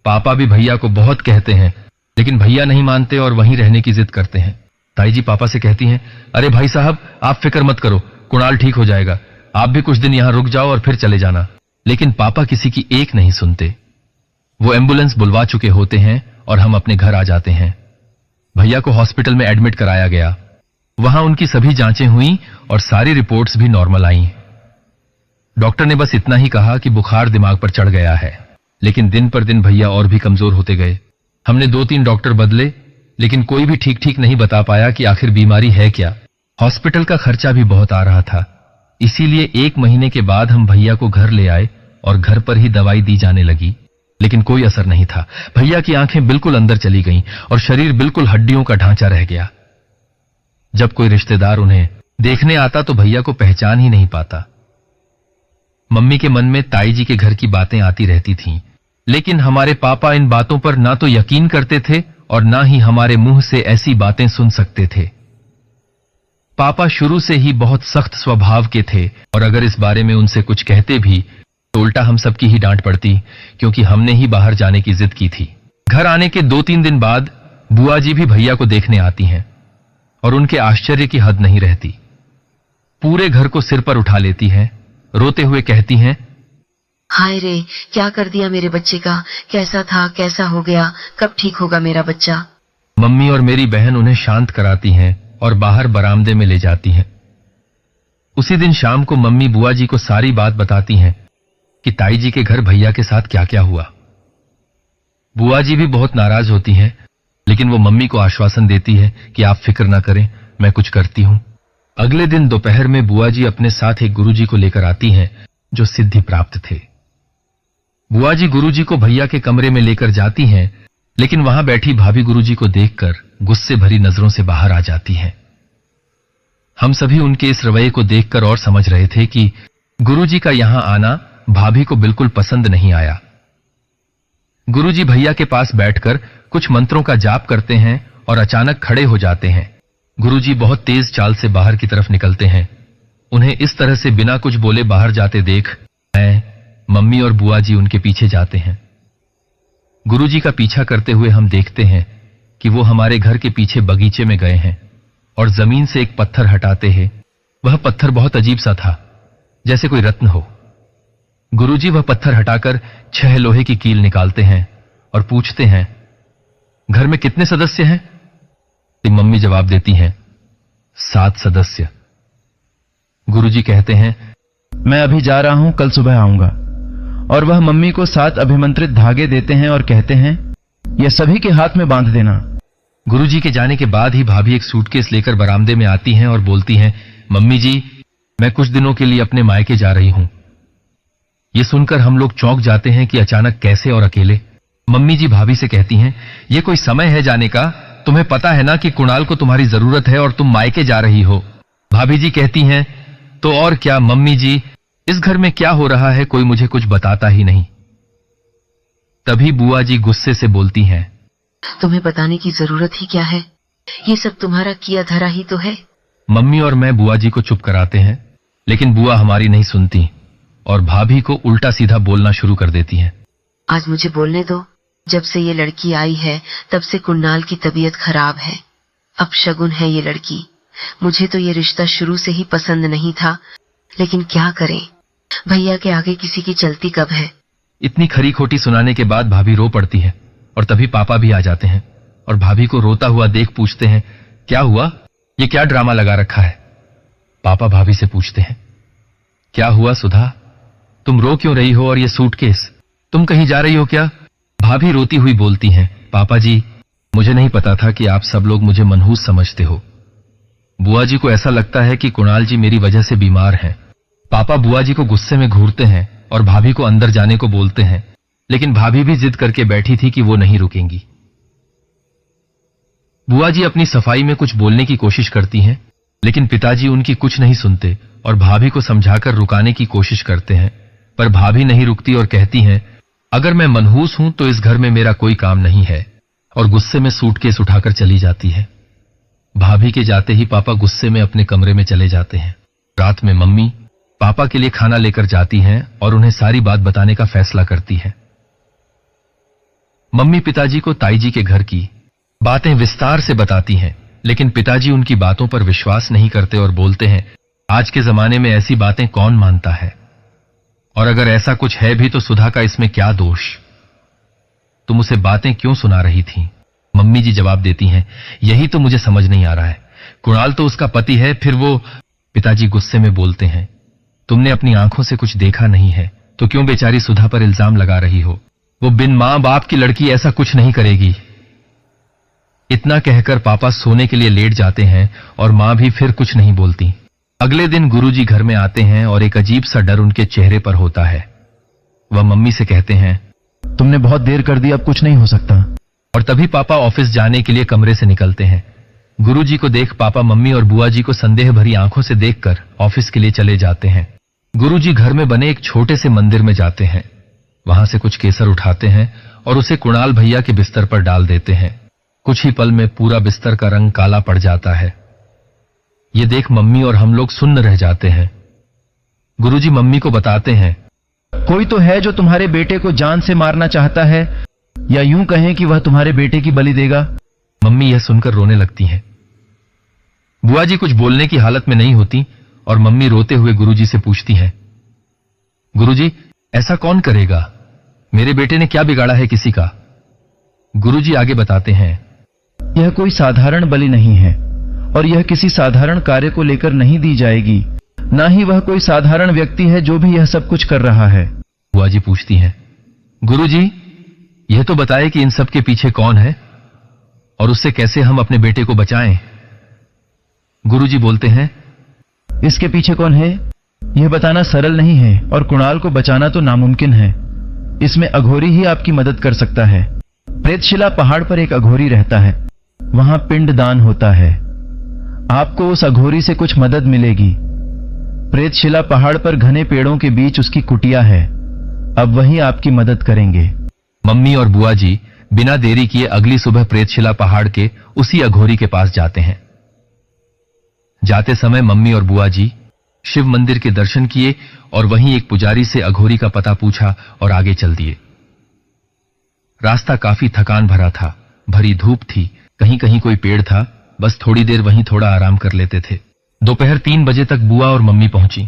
पापा भी भैया को बहुत कहते हैं, लेकिन भैया नहीं मानते और वहीं रहने की जिद करते हैं। ताई जी पापा से कहती हैं, अरे भाई साहब, आप फिक्र मत करो, कुणाल ठीक हो जाएगा, आप भी कुछ दिन यहां रुक जाओ और फिर चले जाना। लेकिन पापा किसी की एक नहीं सुनते। वो एम्बुलेंस बुलवा चुके होते हैं और हम अपने घर आ जाते हैं। भैया को हॉस्पिटल में एडमिट कराया गया। वहां उनकी सभी जांचें हुई और सारी रिपोर्ट्स भी नॉर्मल आईं। डॉक्टर ने बस इतना ही कहा कि बुखार दिमाग पर चढ़ गया है। लेकिन दिन पर दिन भैया और भी कमजोर होते गए। हमने 2-3 डॉक्टर बदले, लेकिन कोई भी ठीक नहीं बता पाया कि आखिर बीमारी है क्या। हॉस्पिटल का खर्चा भी बहुत आ रहा था, इसीलिए 1 महीने के बाद हम भैया को घर ले आए और घर पर ही दवाई दी जाने लगी। लेकिन कोई असर नहीं था। भैया की आंखें बिल्कुल अंदर चली गईं और शरीर बिल्कुल हड्डियों का ढांचा रह गया। जब कोई रिश्तेदार उन्हें देखने आता तो भैया को पहचान ही नहीं पाता। मम्मी के मन में ताई जी के घर की बातें आती रहती थीं, लेकिन हमारे पापा इन बातों पर ना तो यकीन करते थे और ना ही हमारे मुंह से ऐसी बातें सुन सकते थे। पापा शुरू से ही बहुत सख्त स्वभाव के थे और अगर इस बारे में उनसे कुछ कहते भी तो उल्टा हम सबकी ही डांट पड़ती, क्योंकि हमने ही बाहर जाने की जिद की थी। घर आने के 2-3 दिन बाद बुआ जी भी भैया को देखने आती हैं और उनके आश्चर्य की हद नहीं रहती। पूरे घर को सिर पर उठा लेती हैं, रोते हुए कहती हैं, हाय रे, क्या कर दिया मेरे बच्चे का? कैसा था, कैसा हो गया, कब ठीक होगा मेरा बच्चा? मम्मी और मेरी बहन उन्हें शांत कराती हैं और बाहर बरामदे में ले जाती हैं। उसी दिन शाम को मम्मी बुआ जी को सारी बात बताती हैं कि ताई जी के घर भैया के साथ क्या क्या हुआ। बुआ जी भी बहुत नाराज होती हैं, लेकिन वो मम्मी को आश्वासन देती है कि आप फिक्र ना करें, मैं कुछ करती हूं। अगले दिन दोपहर में बुआ जी अपने साथ एक गुरुजी को लेकर आती हैं जो सिद्धि प्राप्त थे। बुआ जी गुरुजी को भैया के कमरे में लेकर जाती हैं, लेकिन वहां बैठी भाभी गुरुजी को देखकर गुस्से भरी नजरों से बाहर आ जाती हैं। हम सभी उनके इस रवैये को देखकर और समझ रहे थे कि गुरुजी का यहां आना भाभी को बिल्कुल पसंद नहीं आया। गुरुजी भैया के पास बैठकर कुछ मंत्रों का जाप करते हैं और अचानक खड़े हो जाते हैं। गुरुजी बहुत तेज चाल से बाहर की तरफ निकलते हैं। उन्हें इस तरह से बिना कुछ बोले बाहर जाते देख मैं, मम्मी और बुआ जी उनके पीछे जाते हैं। गुरुजी का पीछा करते हुए हम देखते हैं कि वो हमारे घर के पीछे बगीचे में गए हैं और जमीन से एक पत्थर हटाते हैं। वह पत्थर बहुत अजीब सा था, जैसे कोई रत्न हो। गुरुजी वह पत्थर हटाकर 6 लोहे की कील निकालते हैं और पूछते हैं, घर में कितने सदस्य हैं? मम्मी जवाब देती हैं, 7 सदस्य। गुरुजी कहते हैं, मैं अभी जा रहा हूं, कल सुबह आऊंगा। और वह मम्मी को 7 अभिमंत्रित धागे देते हैं और कहते हैं, यह सभी के हाथ में बांध देना। गुरुजी के जाने के बाद ही भाभी एक सूटकेस लेकर बरामदे में आती हैं और बोलती हैं, मम्मी जी, मैं कुछ दिनों के लिए अपने मायके जा रही हूं। ये सुनकर हम लोग चौंक जाते हैं कि अचानक कैसे और अकेले। मम्मी जी भाभी से कहती हैं, ये कोई समय है जाने का? तुम्हें पता है ना कि कुणाल को तुम्हारी जरूरत है और तुम मायके जा रही हो। भाभी जी कहती हैं, तो और क्या मम्मी जी, इस घर में क्या हो रहा है कोई मुझे कुछ बताता ही नहीं। तभी बुआ जी गुस्से से बोलती हैं, तुम्हें बताने की जरूरत ही क्या है? ये सब तुम्हारा किया धरा ही तो है। मम्मी और मैं बुआ जी को चुप कराते हैं, लेकिन बुआ हमारी नहीं सुनती और भाभी को उल्टा सीधा बोलना शुरू कर देती हैं। आज मुझे बोलने दो। जब से ये लड़की आई है तब से कुणाल की तबीयत खराब है। अब शगुन है ये लड़की। मुझे तो ये रिश्ता शुरू से ही पसंद नहीं था, लेकिन क्या करें, भैया के आगे किसी की चलती कब है। इतनी खरी खोटी सुनाने के बाद भाभी रो पड़ती है और तभी पापा भी आ जाते हैं और भाभी को रोता हुआ देख पूछते हैं, क्या हुआ, ये क्या ड्रामा लगा रखा है? पापा भाभी से पूछते हैं, क्या हुआ सुधा, तुम रो क्यों रही हो? और ये सूटकेस, तुम कहीं जा रही हो क्या? भाभी रोती हुई बोलती हैं, पापा जी, मुझे नहीं पता था कि आप सब लोग मुझे मनहूस समझते हो। बुआ जी को ऐसा लगता है कि कुणाल जी मेरी वजह से बीमार हैं। पापा बुआ जी को गुस्से में घूरते हैं और भाभी को अंदर जाने को बोलते हैं, लेकिन भाभी भी जिद करके बैठी थी कि वो नहीं रुकेंगी। बुआ जी अपनी सफाई में कुछ बोलने की कोशिश करती हैं, लेकिन पिताजी उनकी कुछ नहीं सुनते और भाभी को समझाकर रुकाने की कोशिश करते हैं, पर भाभी नहीं रुकती और कहती हैं, अगर मैं मनहूस हूं तो इस घर में मेरा कोई काम नहीं है, और गुस्से में सूटकेस उठाकर चली जाती है। भाभी के जाते ही पापा गुस्से में अपने कमरे में चले जाते हैं। रात में मम्मी पापा के लिए खाना लेकर जाती हैं और उन्हें सारी बात बताने का फैसला करती है। मम्मी पिताजी को ताई जी के घर की बातें विस्तार से बताती हैं, लेकिन पिताजी उनकी बातों पर विश्वास नहीं करते और बोलते हैं, आज के जमाने में ऐसी बातें कौन मानता है, और अगर ऐसा कुछ है भी तो सुधा का इसमें क्या दोष, तुम उसे बातें क्यों सुना रही थी। मम्मी जी जवाब देती हैं, यही तो मुझे समझ नहीं आ रहा है, कुणाल तो उसका पति है, फिर वो। पिताजी गुस्से में बोलते हैं, तुमने अपनी आंखों से कुछ देखा नहीं है तो क्यों बेचारी सुधा पर इल्जाम लगा रही हो, वो बिन मां बाप की लड़की ऐसा कुछ नहीं करेगी। इतना कहकर पापा सोने के लिए लेट जाते हैं और मां भी फिर कुछ नहीं बोलती। अगले दिन गुरुजी घर में आते हैं और एक अजीब सा डर उनके चेहरे पर होता है। वह मम्मी से कहते हैं, तुमने बहुत देर कर दी, अब कुछ नहीं हो सकता। और तभी पापा ऑफिस जाने के लिए कमरे से निकलते हैं। गुरुजी को देख पापा मम्मी और बुआ जी को संदेह भरी आंखों से देखकर ऑफिस के लिए चले जाते हैं। गुरुजी घर में बने एक छोटे से मंदिर में जाते हैं, वहां से कुछ केसर उठाते हैं और उसे कुणाल भैया के बिस्तर पर डाल देते हैं। कुछ ही पल में पूरा बिस्तर का रंग काला पड़ जाता है। ये देख मम्मी और हम लोग सुन्न रह जाते हैं। गुरुजी मम्मी को बताते हैं, कोई तो है जो तुम्हारे बेटे को जान से मारना चाहता है, या यूं कहें कि वह तुम्हारे बेटे की बलि देगा। मम्मी यह सुनकर रोने लगती हैं। बुआ जी कुछ बोलने की हालत में नहीं होती और मम्मी रोते हुए गुरुजी से पूछती हैं, गुरुजी ऐसा कौन करेगा, मेरे बेटे ने क्या बिगाड़ा है किसी का। गुरुजी आगे बताते हैं, यह कोई साधारण बलि नहीं है और यह किसी साधारण कार्य को लेकर नहीं दी जाएगी, ना ही वह कोई साधारण व्यक्ति है जो भी यह सब कुछ कर रहा है। बुआ जी पूछती हैं, गुरुजी यह तो बताए कि इन सब के पीछे कौन है और उससे कैसे हम अपने बेटे को बचाएं। गुरुजी बोलते हैं, इसके पीछे कौन है यह बताना सरल नहीं है और कुणाल को बचाना तो नामुमकिन है। इसमें अघोरी ही आपकी मदद कर सकता है। प्रेतशिला पहाड़ पर एक अघोरी रहता है, वहां पिंडदान होता है। आपको उस अघोरी से कुछ मदद मिलेगी। प्रेतशिला पहाड़ पर घने पेड़ों के बीच उसकी कुटिया है, अब वही आपकी मदद करेंगे। मम्मी और बुआ जी बिना देरी किए अगली सुबह प्रेतशिला पहाड़ के उसी अघोरी के पास जाते हैं। जाते समय मम्मी और बुआ जी शिव मंदिर के दर्शन किए और वहीं एक पुजारी से अघोरी का पता पूछा और आगे चल दिए। रास्ता काफी थकान भरा था, भरी धूप थी, कहीं कहीं कोई पेड़ था, बस थोड़ी देर वहीं थोड़ा आराम कर लेते थे। दोपहर 3 बजे तक बुआ और मम्मी पहुंची।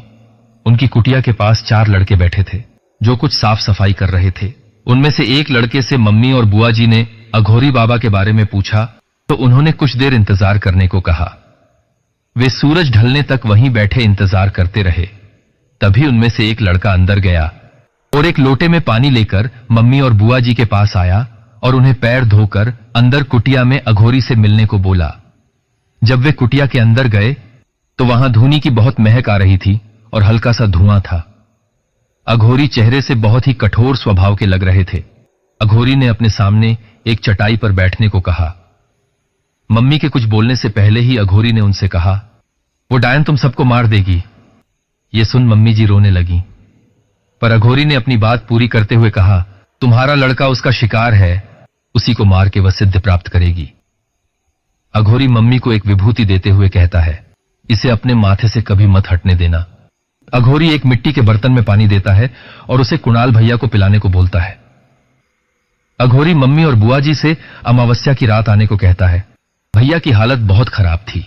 उनकी कुटिया के पास 4 लड़के बैठे थे जो कुछ साफ सफाई कर रहे थे। उनमें से एक लड़के से मम्मी और बुआ जी ने अघोरी बाबा के बारे में पूछा तो उन्होंने कुछ देर इंतजार करने को कहा। वे सूरज ढलने तक वहीं बैठे इंतजार करते रहे। तभी उनमें से एक लड़का अंदर गया और एक लोटे में पानी लेकर मम्मी और बुआ जी के पास आया और उन्हें पैर धोकर अंदर कुटिया में अघोरी से मिलने को बोला। जब वे कुटिया के अंदर गए तो वहां धूनी की बहुत महक आ रही थी और हल्का सा धुआं था। अघोरी चेहरे से बहुत ही कठोर स्वभाव के लग रहे थे। अघोरी ने अपने सामने एक चटाई पर बैठने को कहा। मम्मी के कुछ बोलने से पहले ही अघोरी ने उनसे कहा, वो डायन तुम सबको मार देगी। ये सुन मम्मी जी रोने लगी, पर अघोरी ने अपनी बात पूरी करते हुए कहा, तुम्हारा लड़का उसका शिकार है, उसी को मार के वह सिद्ध प्राप्त करेगी। अघोरी मम्मी को एक विभूति देते हुए कहता है, इसे अपने माथे से कभी मत हटने देना। अघोरी एक मिट्टी के बर्तन में पानी देता है और उसे कुणाल भैया को पिलाने को बोलता है। अघोरी मम्मी और बुआ जी से अमावस्या की रात आने को कहता है। भैया की हालत बहुत खराब थी,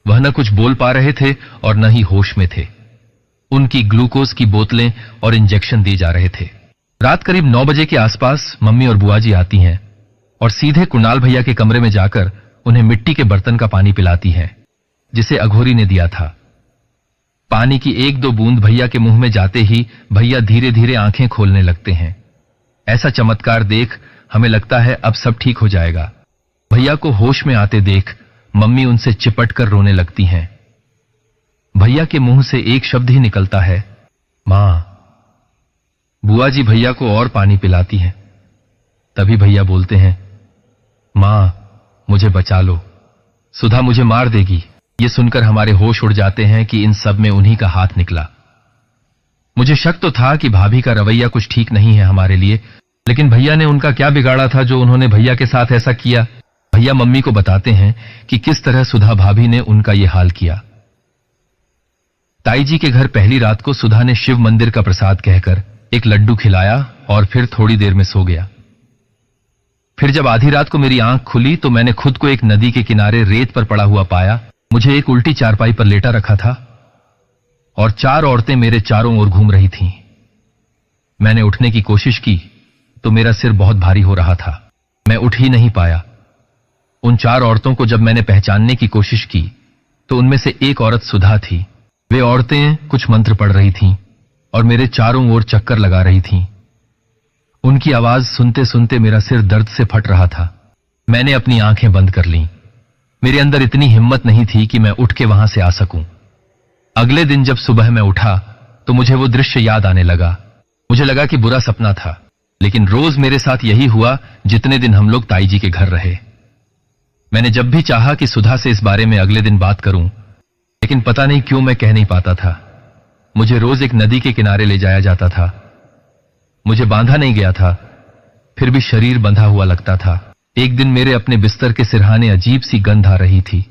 वह न कुछ बोल पा रहे थे और न ही होश में थे। उनकी ग्लूकोज की बोतलें और इंजेक्शन दिए जा रहे थे। रात करीब 9 बजे के आसपास मम्मी और बुआ जी आती हैं और सीधे कुणाल भैया के कमरे में जाकर उन्हें मिट्टी के बर्तन का पानी पिलाती हैं, जिसे अघोरी ने दिया था। पानी की 1-2 बूंद भैया के मुंह में जाते ही भैया धीरे धीरे आंखें खोलने लगते हैं। ऐसा चमत्कार देख हमें लगता है अब सब ठीक हो जाएगा। भैया को होश में आते देख मम्मी उनसे चिपट कर रोने लगती हैं। भैया के मुंह से एक शब्द ही निकलता है, मां। बुआ जी भैया को और पानी पिलाती हैं। तभी भैया बोलते हैं, मां मुझे बचा लो, सुधा मुझे मार देगी। ये सुनकर हमारे होश उड़ जाते हैं कि इन सब में उन्हीं का हाथ निकला। मुझे शक तो था कि भाभी का रवैया कुछ ठीक नहीं है हमारे लिए, लेकिन भैया ने उनका क्या बिगाड़ा था जो उन्होंने भैया के साथ ऐसा किया। भैया मम्मी को बताते हैं कि किस तरह सुधा भाभी ने उनका ये हाल किया। ताई जी के घर पहली रात को सुधा ने शिव मंदिर का प्रसाद कहकर एक लड्डू खिलाया और फिर थोड़ी देर में सो गया। फिर जब आधी रात को मेरी आंख खुली तो मैंने खुद को एक नदी के किनारे रेत पर पड़ा हुआ पाया। मुझे एक उल्टी चारपाई पर लेटा रखा था और 4 औरतें मेरे चारों ओर घूम रही थीं। मैंने उठने की कोशिश की तो मेरा सिर बहुत भारी हो रहा था, मैं उठ ही नहीं पाया। उन 4 औरतों को जब मैंने पहचानने की कोशिश की तो उनमें से एक औरत सुधा थी। वे औरतें कुछ मंत्र पढ़ रही थीं और मेरे चारों ओर चक्कर लगा रही थीं। उनकी आवाज सुनते सुनते मेरा सिर दर्द से फट रहा था। मैंने अपनी आंखें बंद कर लीं। मेरे अंदर इतनी हिम्मत नहीं थी कि मैं उठ के वहां से आ सकूं। अगले दिन जब सुबह मैं उठा तो मुझे वो दृश्य याद आने लगा। मुझे लगा कि बुरा सपना था, लेकिन रोज मेरे साथ यही हुआ जितने दिन हम लोग ताई जी के घर रहे। मैंने जब भी चाहा कि सुधा से इस बारे में अगले दिन बात करूं, लेकिन पता नहीं क्यों मैं कह नहीं पाता था। मुझे रोज एक नदी के किनारे ले जाया जाता था। मुझे बांधा नहीं गया था, फिर भी शरीर बंधा हुआ लगता था। एक दिन मेरे अपने बिस्तर के सिरहाने अजीब सी गंध आ रही थी।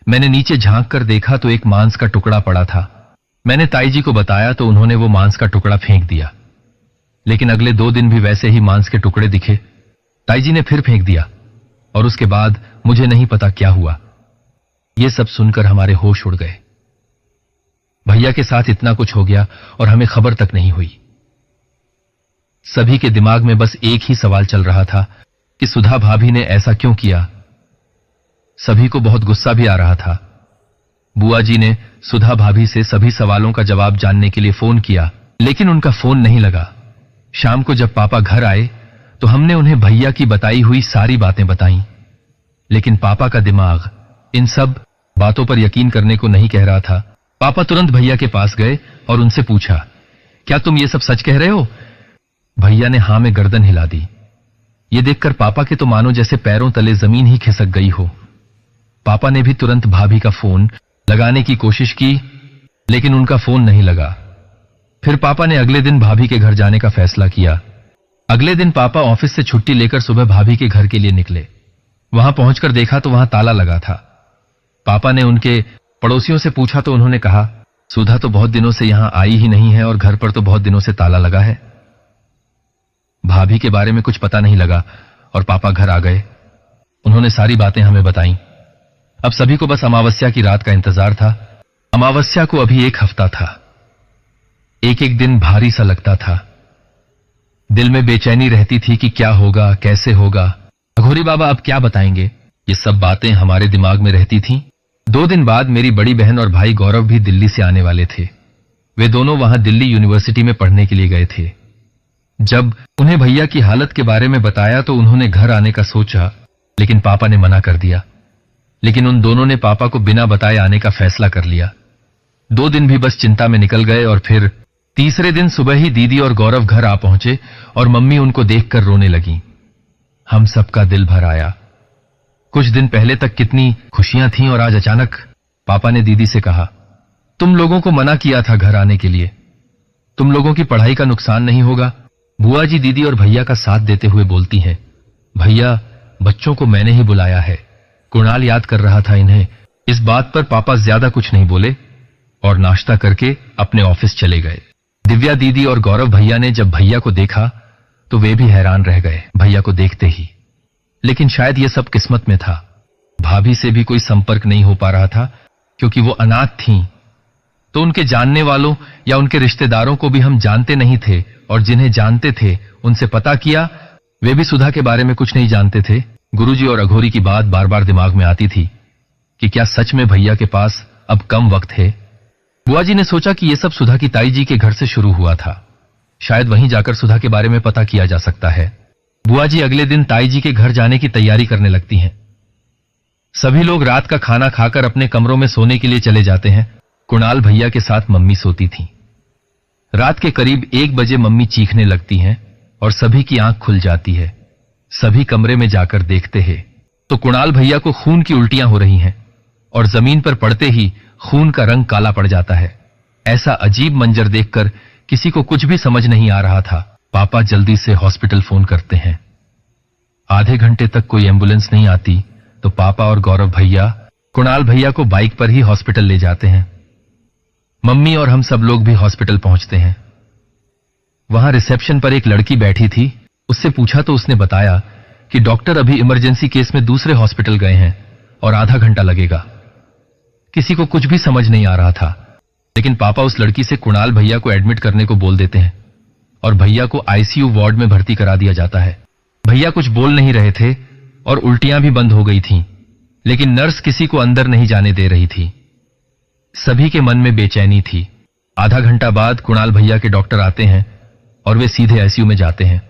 मैंने नीचे झांक कर देखा तो एक मांस का टुकड़ा पड़ा था। मैंने ताई जी को बताया तो उन्होंने वो मांस का टुकड़ा फेंक दिया, लेकिन अगले 2 दिन भी वैसे ही मांस के टुकड़े दिखे। ताई जी ने फिर फेंक दिया और उसके बाद मुझे नहीं पता क्या हुआ। ये सब सुनकर हमारे होश उड़ गए। भैया के साथ इतना कुछ हो गया और हमें खबर तक नहीं हुई। सभी के दिमाग में बस एक ही सवाल चल रहा था कि सुधा भाभी ने ऐसा क्यों किया। सभी को बहुत गुस्सा भी आ रहा था। बुआ जी ने सुधा भाभी से सभी सवालों का जवाब जानने के लिए फोन किया, लेकिन उनका फोन नहीं लगा। शाम को जब पापा घर आए तो हमने उन्हें भैया की बताई हुई सारी बातें बताईं, लेकिन पापा का दिमाग इन सब बातों पर यकीन करने को नहीं कह रहा था। पापा तुरंत भैया के पास गए और उनसे पूछा, क्या तुम ये सब सच कह रहे हो? भैया ने हां में गर्दन हिला दी। ये देखकर पापा के तो मानो जैसे पैरों तले जमीन ही खिसक गई हो। पापा ने भी तुरंत भाभी का फोन लगाने की कोशिश की, लेकिन उनका फोन नहीं लगा। फिर पापा ने अगले दिन भाभी के घर जाने का फैसला किया। अगले दिन पापा ऑफिस से छुट्टी लेकर सुबह भाभी के घर के लिए निकले। वहां पहुंचकर देखा तो वहां ताला लगा था। पापा ने उनके पड़ोसियों से पूछा तो उन्होंने कहा, सुधा तो बहुत दिनों से यहां आई ही नहीं है और घर पर तो बहुत दिनों से ताला लगा है। भाभी के बारे में कुछ पता नहीं लगा और पापा घर आ गए। उन्होंने सारी बातें हमें बताईं। अब सभी को बस अमावस्या की रात का इंतजार था। अमावस्या को अभी 1 हफ्ता था। एक एक दिन भारी सा लगता था। दिल में बेचैनी रहती थी कि क्या होगा, कैसे होगा। अघोरी बाबा अब क्या बताएंगे? ये सब बातें हमारे दिमाग में रहती थीं। 2 दिन बाद मेरी बड़ी बहन और भाई गौरव भी दिल्ली से आने वाले थे। वे दोनों वहां दिल्ली यूनिवर्सिटी में पढ़ने के लिए गए थे। जब उन्हें भैया की हालत के बारे में बताया तो उन्होंने घर आने का सोचा, लेकिन पापा ने मना कर दिया। लेकिन उन दोनों ने पापा को बिना बताए आने का फैसला कर लिया। 2 दिन भी बस चिंता में निकल गए और फिर तीसरे दिन सुबह ही दीदी और गौरव घर आ पहुंचे और मम्मी उनको देखकर रोने लगी। हम सबका दिल भर आया। कुछ दिन पहले तक कितनी खुशियां थीं और आज अचानक पापा ने दीदी से कहा, तुम लोगों को मना किया था घर आने के लिए, तुम लोगों की पढ़ाई का नुकसान नहीं होगा। बुआ जी दीदी और भैया का साथ देते हुए बोलती हैं, भैया बच्चों को मैंने ही बुलाया है, कुणाल याद कर रहा था इन्हें। इस बात पर पापा ज्यादा कुछ नहीं बोले और नाश्ता करके अपने ऑफिस चले गए। दिव्या दीदी और गौरव भैया ने जब भैया को देखा तो वे भी हैरान रह गए भैया को देखते ही। लेकिन शायद ये सब किस्मत में था। भाभी से भी कोई संपर्क नहीं हो पा रहा था क्योंकि वो अनाथ थीं। तो उनके जानने वालों या उनके रिश्तेदारों को भी हम जानते नहीं थे और जिन्हें जानते थे उनसे पता किया, वे भी सुधा के बारे में कुछ नहीं जानते थे। गुरुजी और अघोरी की बात बार बार दिमाग में आती थी कि क्या सच में भैया के पास अब कम वक्त है। बुआ जी ने सोचा कि यह सब सुधा की ताई जी के घर से शुरू हुआ था। शायद वहीं जाकर सुधा के बारे में पता किया जा सकता है। बुआ जी अगले दिन ताई जी के घर जाने की तैयारी करने लगती हैं। सभी लोग रात का खाना खाकर अपने कमरों में सोने के लिए चले जाते हैं। कुणाल भैया के साथ मम्मी सोती थी। रात के करीब 1 बजे मम्मी चीखने लगती हैं और सभी की आंख खुल जाती है। सभी कमरे में जाकर देखते हैं तो कुणाल भैया को खून की उल्टियां हो रही हैं और जमीन पर पड़ते ही खून का रंग काला पड़ जाता है। ऐसा अजीब मंजर देखकर किसी को कुछ भी समझ नहीं आ रहा था। पापा जल्दी से हॉस्पिटल फोन करते हैं। आधे घंटे तक कोई एम्बुलेंस नहीं आती तो पापा और गौरव भैया कुणाल भैया को बाइक पर ही हॉस्पिटल ले जाते हैं। मम्मी और हम सब लोग भी हॉस्पिटल पहुंचते हैं। वहां रिसेप्शन पर एक लड़की बैठी थी। उससे पूछा तो उसने बताया कि डॉक्टर अभी इमरजेंसी केस में दूसरे हॉस्पिटल गए हैं और आधा घंटा लगेगा। किसी को कुछ भी समझ नहीं आ रहा था, लेकिन पापा उस लड़की से कुणाल भैया को एडमिट करने को बोल देते हैं और भैया को आईसीयू वार्ड में भर्ती करा दिया जाता है। भैया कुछ बोल नहीं रहे थे और उल्टियां भी बंद हो गई थीं, लेकिन नर्स किसी को अंदर नहीं जाने दे रही थी। सभी के मन में बेचैनी थी। आधा घंटा बाद कुणाल भैया के डॉक्टर आते हैं और वे सीधे आईसीयू में जाते हैं।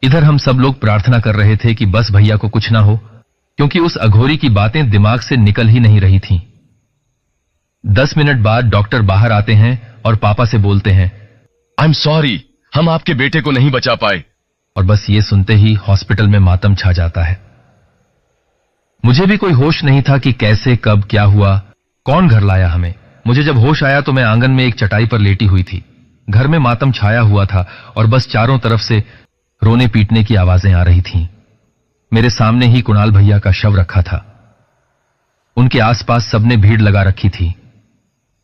इधर हम सब लोग प्रार्थना कर रहे थे कि बस भैया को कुछ ना हो, क्योंकि उस अघोरी की बातें दिमाग से निकल ही नहीं रही थीं। 10 मिनट बाद डॉक्टर बाहर आते हैं और पापा से बोलते हैं, आई एम सॉरी, हम आपके बेटे को नहीं बचा पाए। और बस ये सुनते ही हॉस्पिटल में मातम छा जाता है। मुझे भी कोई होश नहीं था कि कैसे, कब, क्या हुआ, कौन घर लाया हमें। मुझे जब होश आया तो मैं आंगन में एक चटाई पर लेटी हुई थी। घर में मातम छाया हुआ था और बस चारों तरफ से रोने पीटने की आवाजें आ रही थीं। मेरे सामने ही कुणाल भैया का शव रखा था। उनके आसपास सबने भीड़ लगा रखी थी।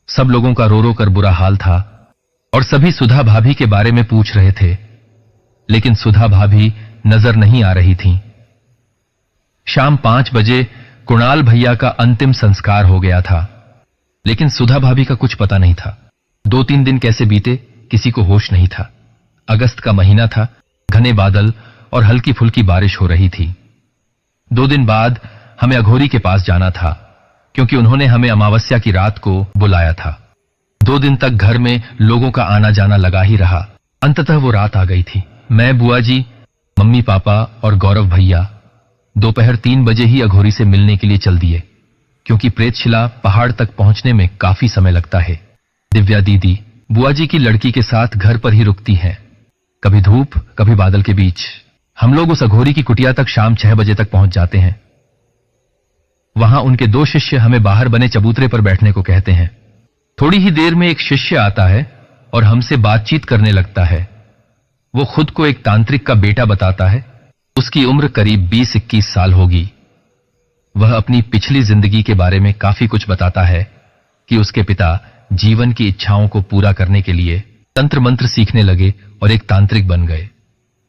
सब लोगों का रो रो कर बुरा हाल था और सभी सुधा भाभी के बारे में पूछ रहे थे, लेकिन सुधा भाभी नजर नहीं आ रही थीं। शाम 5 बजे कुणाल भैया का अंतिम संस्कार हो गया था, लेकिन सुधा भाभी का कुछ पता नहीं था। 2-3 दिन कैसे बीते किसी को होश नहीं था। अगस्त का महीना था, घने बादल और हल्की फुल्की बारिश हो रही थी। 2 दिन बाद हमें अघोरी के पास जाना था, क्योंकि उन्होंने हमें अमावस्या की रात को बुलाया था। 2 दिन तक घर में लोगों का आना जाना लगा ही रहा। अंततः वो रात आ गई थी। मैं, बुआ जी, मम्मी पापा और गौरव भैया दोपहर 3 बजे ही अघोरी से मिलने के लिए चल दिए, क्योंकि प्रेतशिला पहाड़ तक पहुंचने में काफी समय लगता है। दिव्या दीदी बुआ जी की लड़की के साथ घर पर ही रुकती हैं। कभी धूप कभी बादल के बीच हम लोग उस अघोरी की कुटिया तक शाम 6 बजे तक पहुंच जाते हैं। वहां उनके 2 शिष्य हमें बाहर बने चबूतरे पर बैठने को कहते हैं। थोड़ी ही देर में एक शिष्य आता है और हमसे बातचीत करने लगता है। वो खुद को एक तांत्रिक का बेटा बताता है। उसकी उम्र करीब 20-21 साल होगी। वह अपनी पिछली जिंदगी के बारे में काफी कुछ बताता है कि उसके पिता जीवन की इच्छाओं को पूरा करने के लिए तंत्र मंत्र सीखने लगे और एक तांत्रिक बन गए।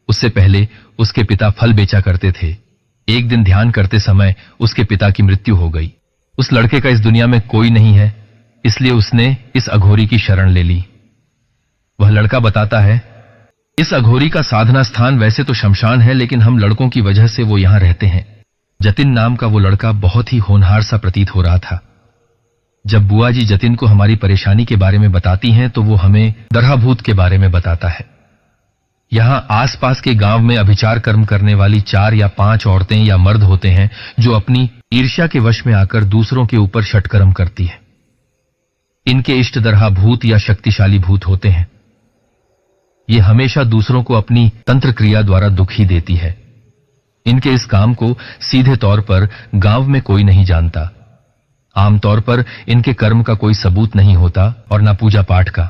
उससे पहले उसके पिता फल बेचा करते थे। एक दिन ध्यान करते समय उसके पिता की मृत्यु हो गई। उस लड़के का इस दुनिया में कोई नहीं है, इसलिए उसने इस अघोरी की शरण ले ली। वह लड़का बताता है, इस अघोरी का साधना स्थान वैसे तो शमशान है, लेकिन हम लड़कों की वजह से वो यहां रहते हैं। जतिन नाम का वो लड़का बहुत ही होनहार सा प्रतीत हो रहा था। जब बुआ जी जतिन को हमारी परेशानी के बारे में बताती हैं तो वो हमें दरहाभूत के बारे में बताता है। यहां आसपास के गांव में अभिचार कर्म करने वाली 4 या 5 औरतें या मर्द होते हैं जो अपनी ईर्ष्या के वश में आकर दूसरों के ऊपर षटकर्म करती है। इनके इष्ट दरहाभूत या शक्तिशाली भूत होते हैं। ये हमेशा दूसरों को अपनी तंत्र क्रिया द्वारा दुख ही देती है। इनके इस काम को सीधे तौर पर गांव में कोई नहीं जानता। आमतौर पर इनके कर्म का कोई सबूत नहीं होता और न पूजा पाठ का।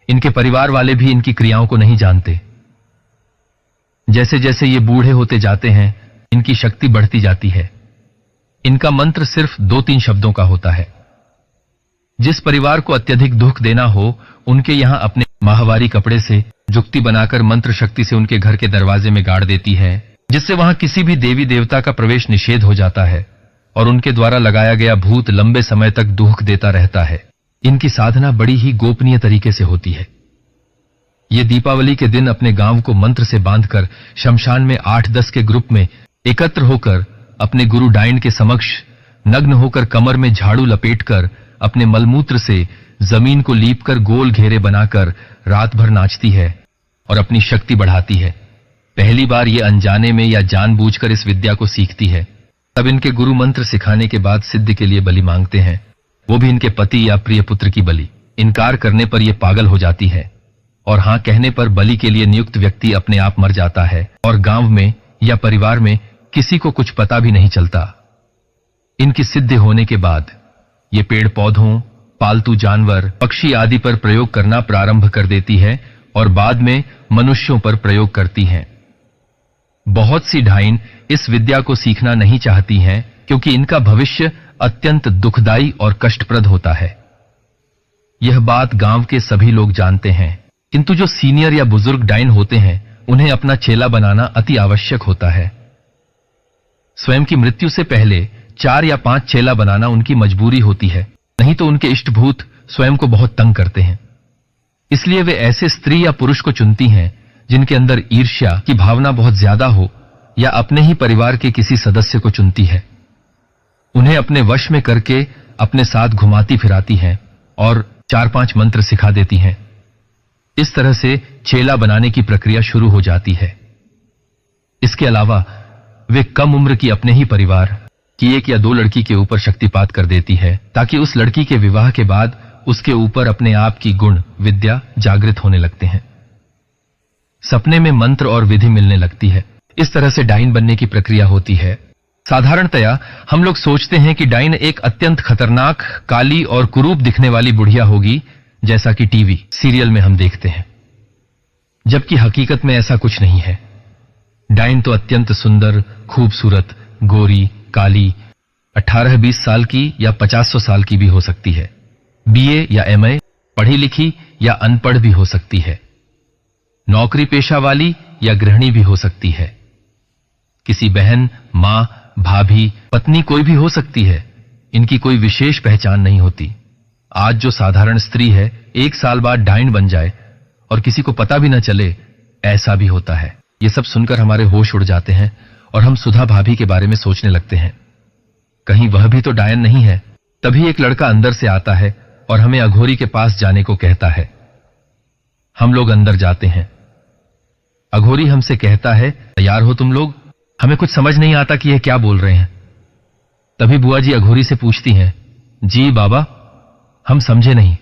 इनके परिवार वाले भी इनकी क्रियाओं को नहीं जानते। जैसे जैसे ये बूढ़े होते जाते हैं, इनकी शक्ति बढ़ती जाती है। इनका मंत्र सिर्फ 2-3 शब्दों का होता है। जिस परिवार को अत्यधिक दुख देना हो, उनके यहां अपने माहवारी कपड़े से जुक्ति बनाकर मंत्र शक्ति से उनके घर के दरवाजे में गाड़ देती है, जिससे वहां किसी भी देवी देवता का प्रवेश निषेध हो जाता है और उनके द्वारा लगाया गया भूत लंबे समय तक दुख देता रहता है। इनकी साधना बड़ी ही गोपनीय तरीके से होती है। ये दीपावली के दिन अपने गांव को मंत्र से बांधकर शमशान में 8-10 के ग्रुप में एकत्र होकर अपने गुरु डायन के समक्ष नग्न होकर कमर में झाड़ू लपेटकर अपने मलमूत्र से जमीन को लीपकर गोल घेरे बनाकर रात भर नाचती है और अपनी शक्ति बढ़ाती है। पहली बार ये अनजाने में या जानबूझकर इस विद्या को सीखती है। तब इनके गुरु मंत्र सिखाने के बाद सिद्धि के लिए बलि मांगते हैं, वो भी इनके पति या प्रिय पुत्र की बलि। इनकार करने पर यह पागल हो जाती है और हां कहने पर बलि के लिए नियुक्त व्यक्ति अपने आप मर जाता है और गांव में या परिवार में किसी को कुछ पता भी नहीं चलता। इनकी सिद्धि होने के बाद ये पेड़ पौधों, पालतू जानवर, पक्षी आदि पर प्रयोग करना प्रारंभ कर देती है और बाद में मनुष्यों पर प्रयोग करती हैं। बहुत सी डाइन इस विद्या को सीखना नहीं चाहती हैं क्योंकि इनका भविष्य अत्यंत दुखदाई और कष्टप्रद होता है। यह बात गांव के सभी लोग जानते हैं, किंतु जो सीनियर या बुजुर्ग डाइन होते हैं उन्हें अपना चेला बनाना अति आवश्यक होता है। स्वयं की मृत्यु से पहले 4 या 5 चेला बनाना उनकी मजबूरी होती है, नहीं तो उनके इष्टभूत स्वयं को बहुत तंग करते हैं। इसलिए वे ऐसे स्त्री या पुरुष को चुनती हैं जिनके अंदर ईर्ष्या की भावना बहुत ज्यादा हो या अपने ही परिवार के किसी सदस्य को चुनती है। उन्हें अपने वश में करके अपने साथ घुमाती फिराती हैं और 4-5 मंत्र सिखा देती हैं। इस तरह से चेला बनाने की प्रक्रिया शुरू हो जाती है। इसके अलावा वे कम उम्र की अपने ही परिवार की 1 या 2 लड़की के ऊपर शक्तिपात कर देती है ताकि उस लड़की के विवाह के बाद उसके ऊपर अपने आप की गुण विद्या जागृत होने लगते हैं। सपने में मंत्र और विधि मिलने लगती है। इस तरह से डाइन बनने की प्रक्रिया होती है। साधारणतया हम लोग सोचते हैं कि डाइन एक अत्यंत खतरनाक, काली और कुरूप दिखने वाली बुढ़िया होगी, जैसा कि टीवी सीरियल में हम देखते हैं, जबकि हकीकत में ऐसा कुछ नहीं है। डाइन तो अत्यंत सुंदर, खूबसूरत, गोरी, काली, 18-20 साल की या 50-100 साल की भी हो सकती है। बीए या एमए, पढ़ी लिखी या अनपढ़ भी हो सकती है। नौकरी पेशा वाली या गृहिणी भी हो सकती है। किसी बहन, मां, भाभी, पत्नी कोई भी हो सकती है। इनकी कोई विशेष पहचान नहीं होती। आज जो साधारण स्त्री है 1 साल बाद डाइन बन जाए और किसी को पता भी न चले, ऐसा भी होता है। ये सब सुनकर हमारे होश उड़ जाते हैं और हम सुधा भाभी के बारे में सोचने लगते हैं, कहीं वह भी तो डायन नहीं है। तभी एक लड़का अंदर से आता है और हमें अघोरी के पास जाने को कहता है। हम लोग अंदर जाते हैं। अघोरी हमसे कहता है, तैयार हो तुम लोग? हमें कुछ समझ नहीं आता कि यह क्या बोल रहे हैं। तभी बुआ जी अघोरी से पूछती हैं, जी बाबा, हम समझे नहीं।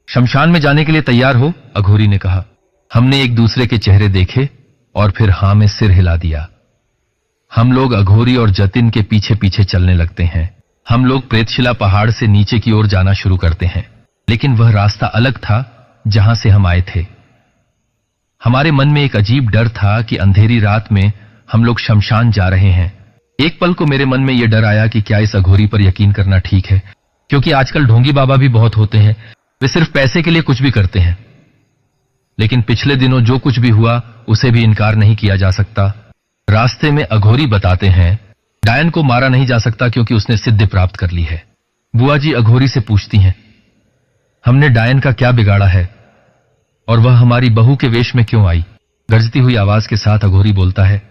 शमशान में जाने के लिए तैयार हो? अघोरी ने कहा। हमने एक दूसरे के चेहरे देखे और फिर हां में सिर हिला दिया। हम लोग अघोरी और जतिन के पीछे पीछे चलने लगते हैं। हम लोग प्रेतशिला पहाड़ से नीचे की ओर जाना शुरू करते हैं, लेकिन वह रास्ता अलग था जहां से हम आए थे। हमारे मन में एक अजीब डर था कि अंधेरी रात में हम लोग शमशान जा रहे हैं। एक पल को मेरे मन में यह डर आया कि क्या इस अघोरी पर यकीन करना ठीक है, क्योंकि आजकल ढोंगी बाबा भी बहुत होते हैं। वे सिर्फ पैसे के लिए कुछ भी करते हैं। लेकिन पिछले दिनों जो कुछ भी हुआ उसे भी इनकार नहीं किया जा सकता। रास्ते में अघोरी बताते हैं, डायन को मारा नहीं जा सकता क्योंकि उसने सिद्धि प्राप्त कर ली है। बुआ जी अघोरी से पूछती हैं, हमने डायन का क्या बिगाड़ा है और वह हमारी बहू के वेश में क्यों आई? गरजती हुई आवाज के साथ अघोरी बोलता है,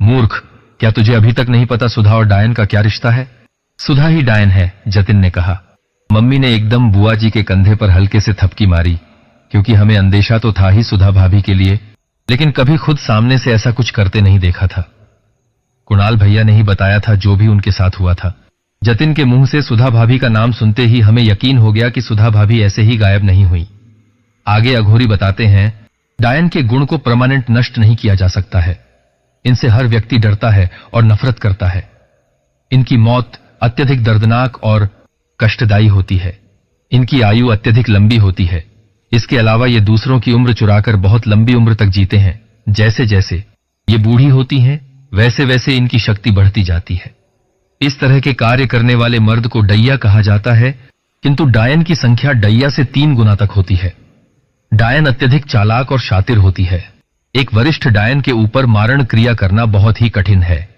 मूर्ख, क्या तुझे अभी तक नहीं पता सुधा और डायन का क्या रिश्ता है? सुधा ही डायन है, जतिन ने कहा। मम्मी ने एकदम बुआ जी के कंधे पर हल्के से थपकी मारी, क्योंकि हमें अंदेशा तो था ही सुधा भाभी के लिए, लेकिन कभी खुद सामने से ऐसा कुछ करते नहीं देखा था। कुणाल भैया ने ही बताया था जो भी उनके साथ हुआ था। जतिन के मुंह से सुधा भाभी का नाम सुनते ही हमें यकीन हो गया कि सुधा भाभी ऐसे ही गायब नहीं हुई। आगे अघोरी बताते हैं, डायन के गुण को परमानेंट नष्ट नहीं किया जा सकता है। इनसे हर व्यक्ति डरता है और नफरत करता है। इनकी मौत अत्यधिक दर्दनाक और कष्टदायी होती है। इनकी आयु अत्यधिक लंबी होती है। इसके अलावा ये दूसरों की उम्र चुराकर बहुत लंबी उम्र तक जीते हैं। जैसे जैसे ये बूढ़ी होती हैं, वैसे वैसे इनकी शक्ति बढ़ती जाती है। इस तरह के कार्य करने वाले मर्द को डैया कहा जाता है, किंतु डायन की संख्या डैया से 3 गुना तक होती है। डायन अत्यधिक चालाक और शातिर होती है। एक वरिष्ठ डायन के ऊपर मारण क्रिया करना बहुत ही कठिन है।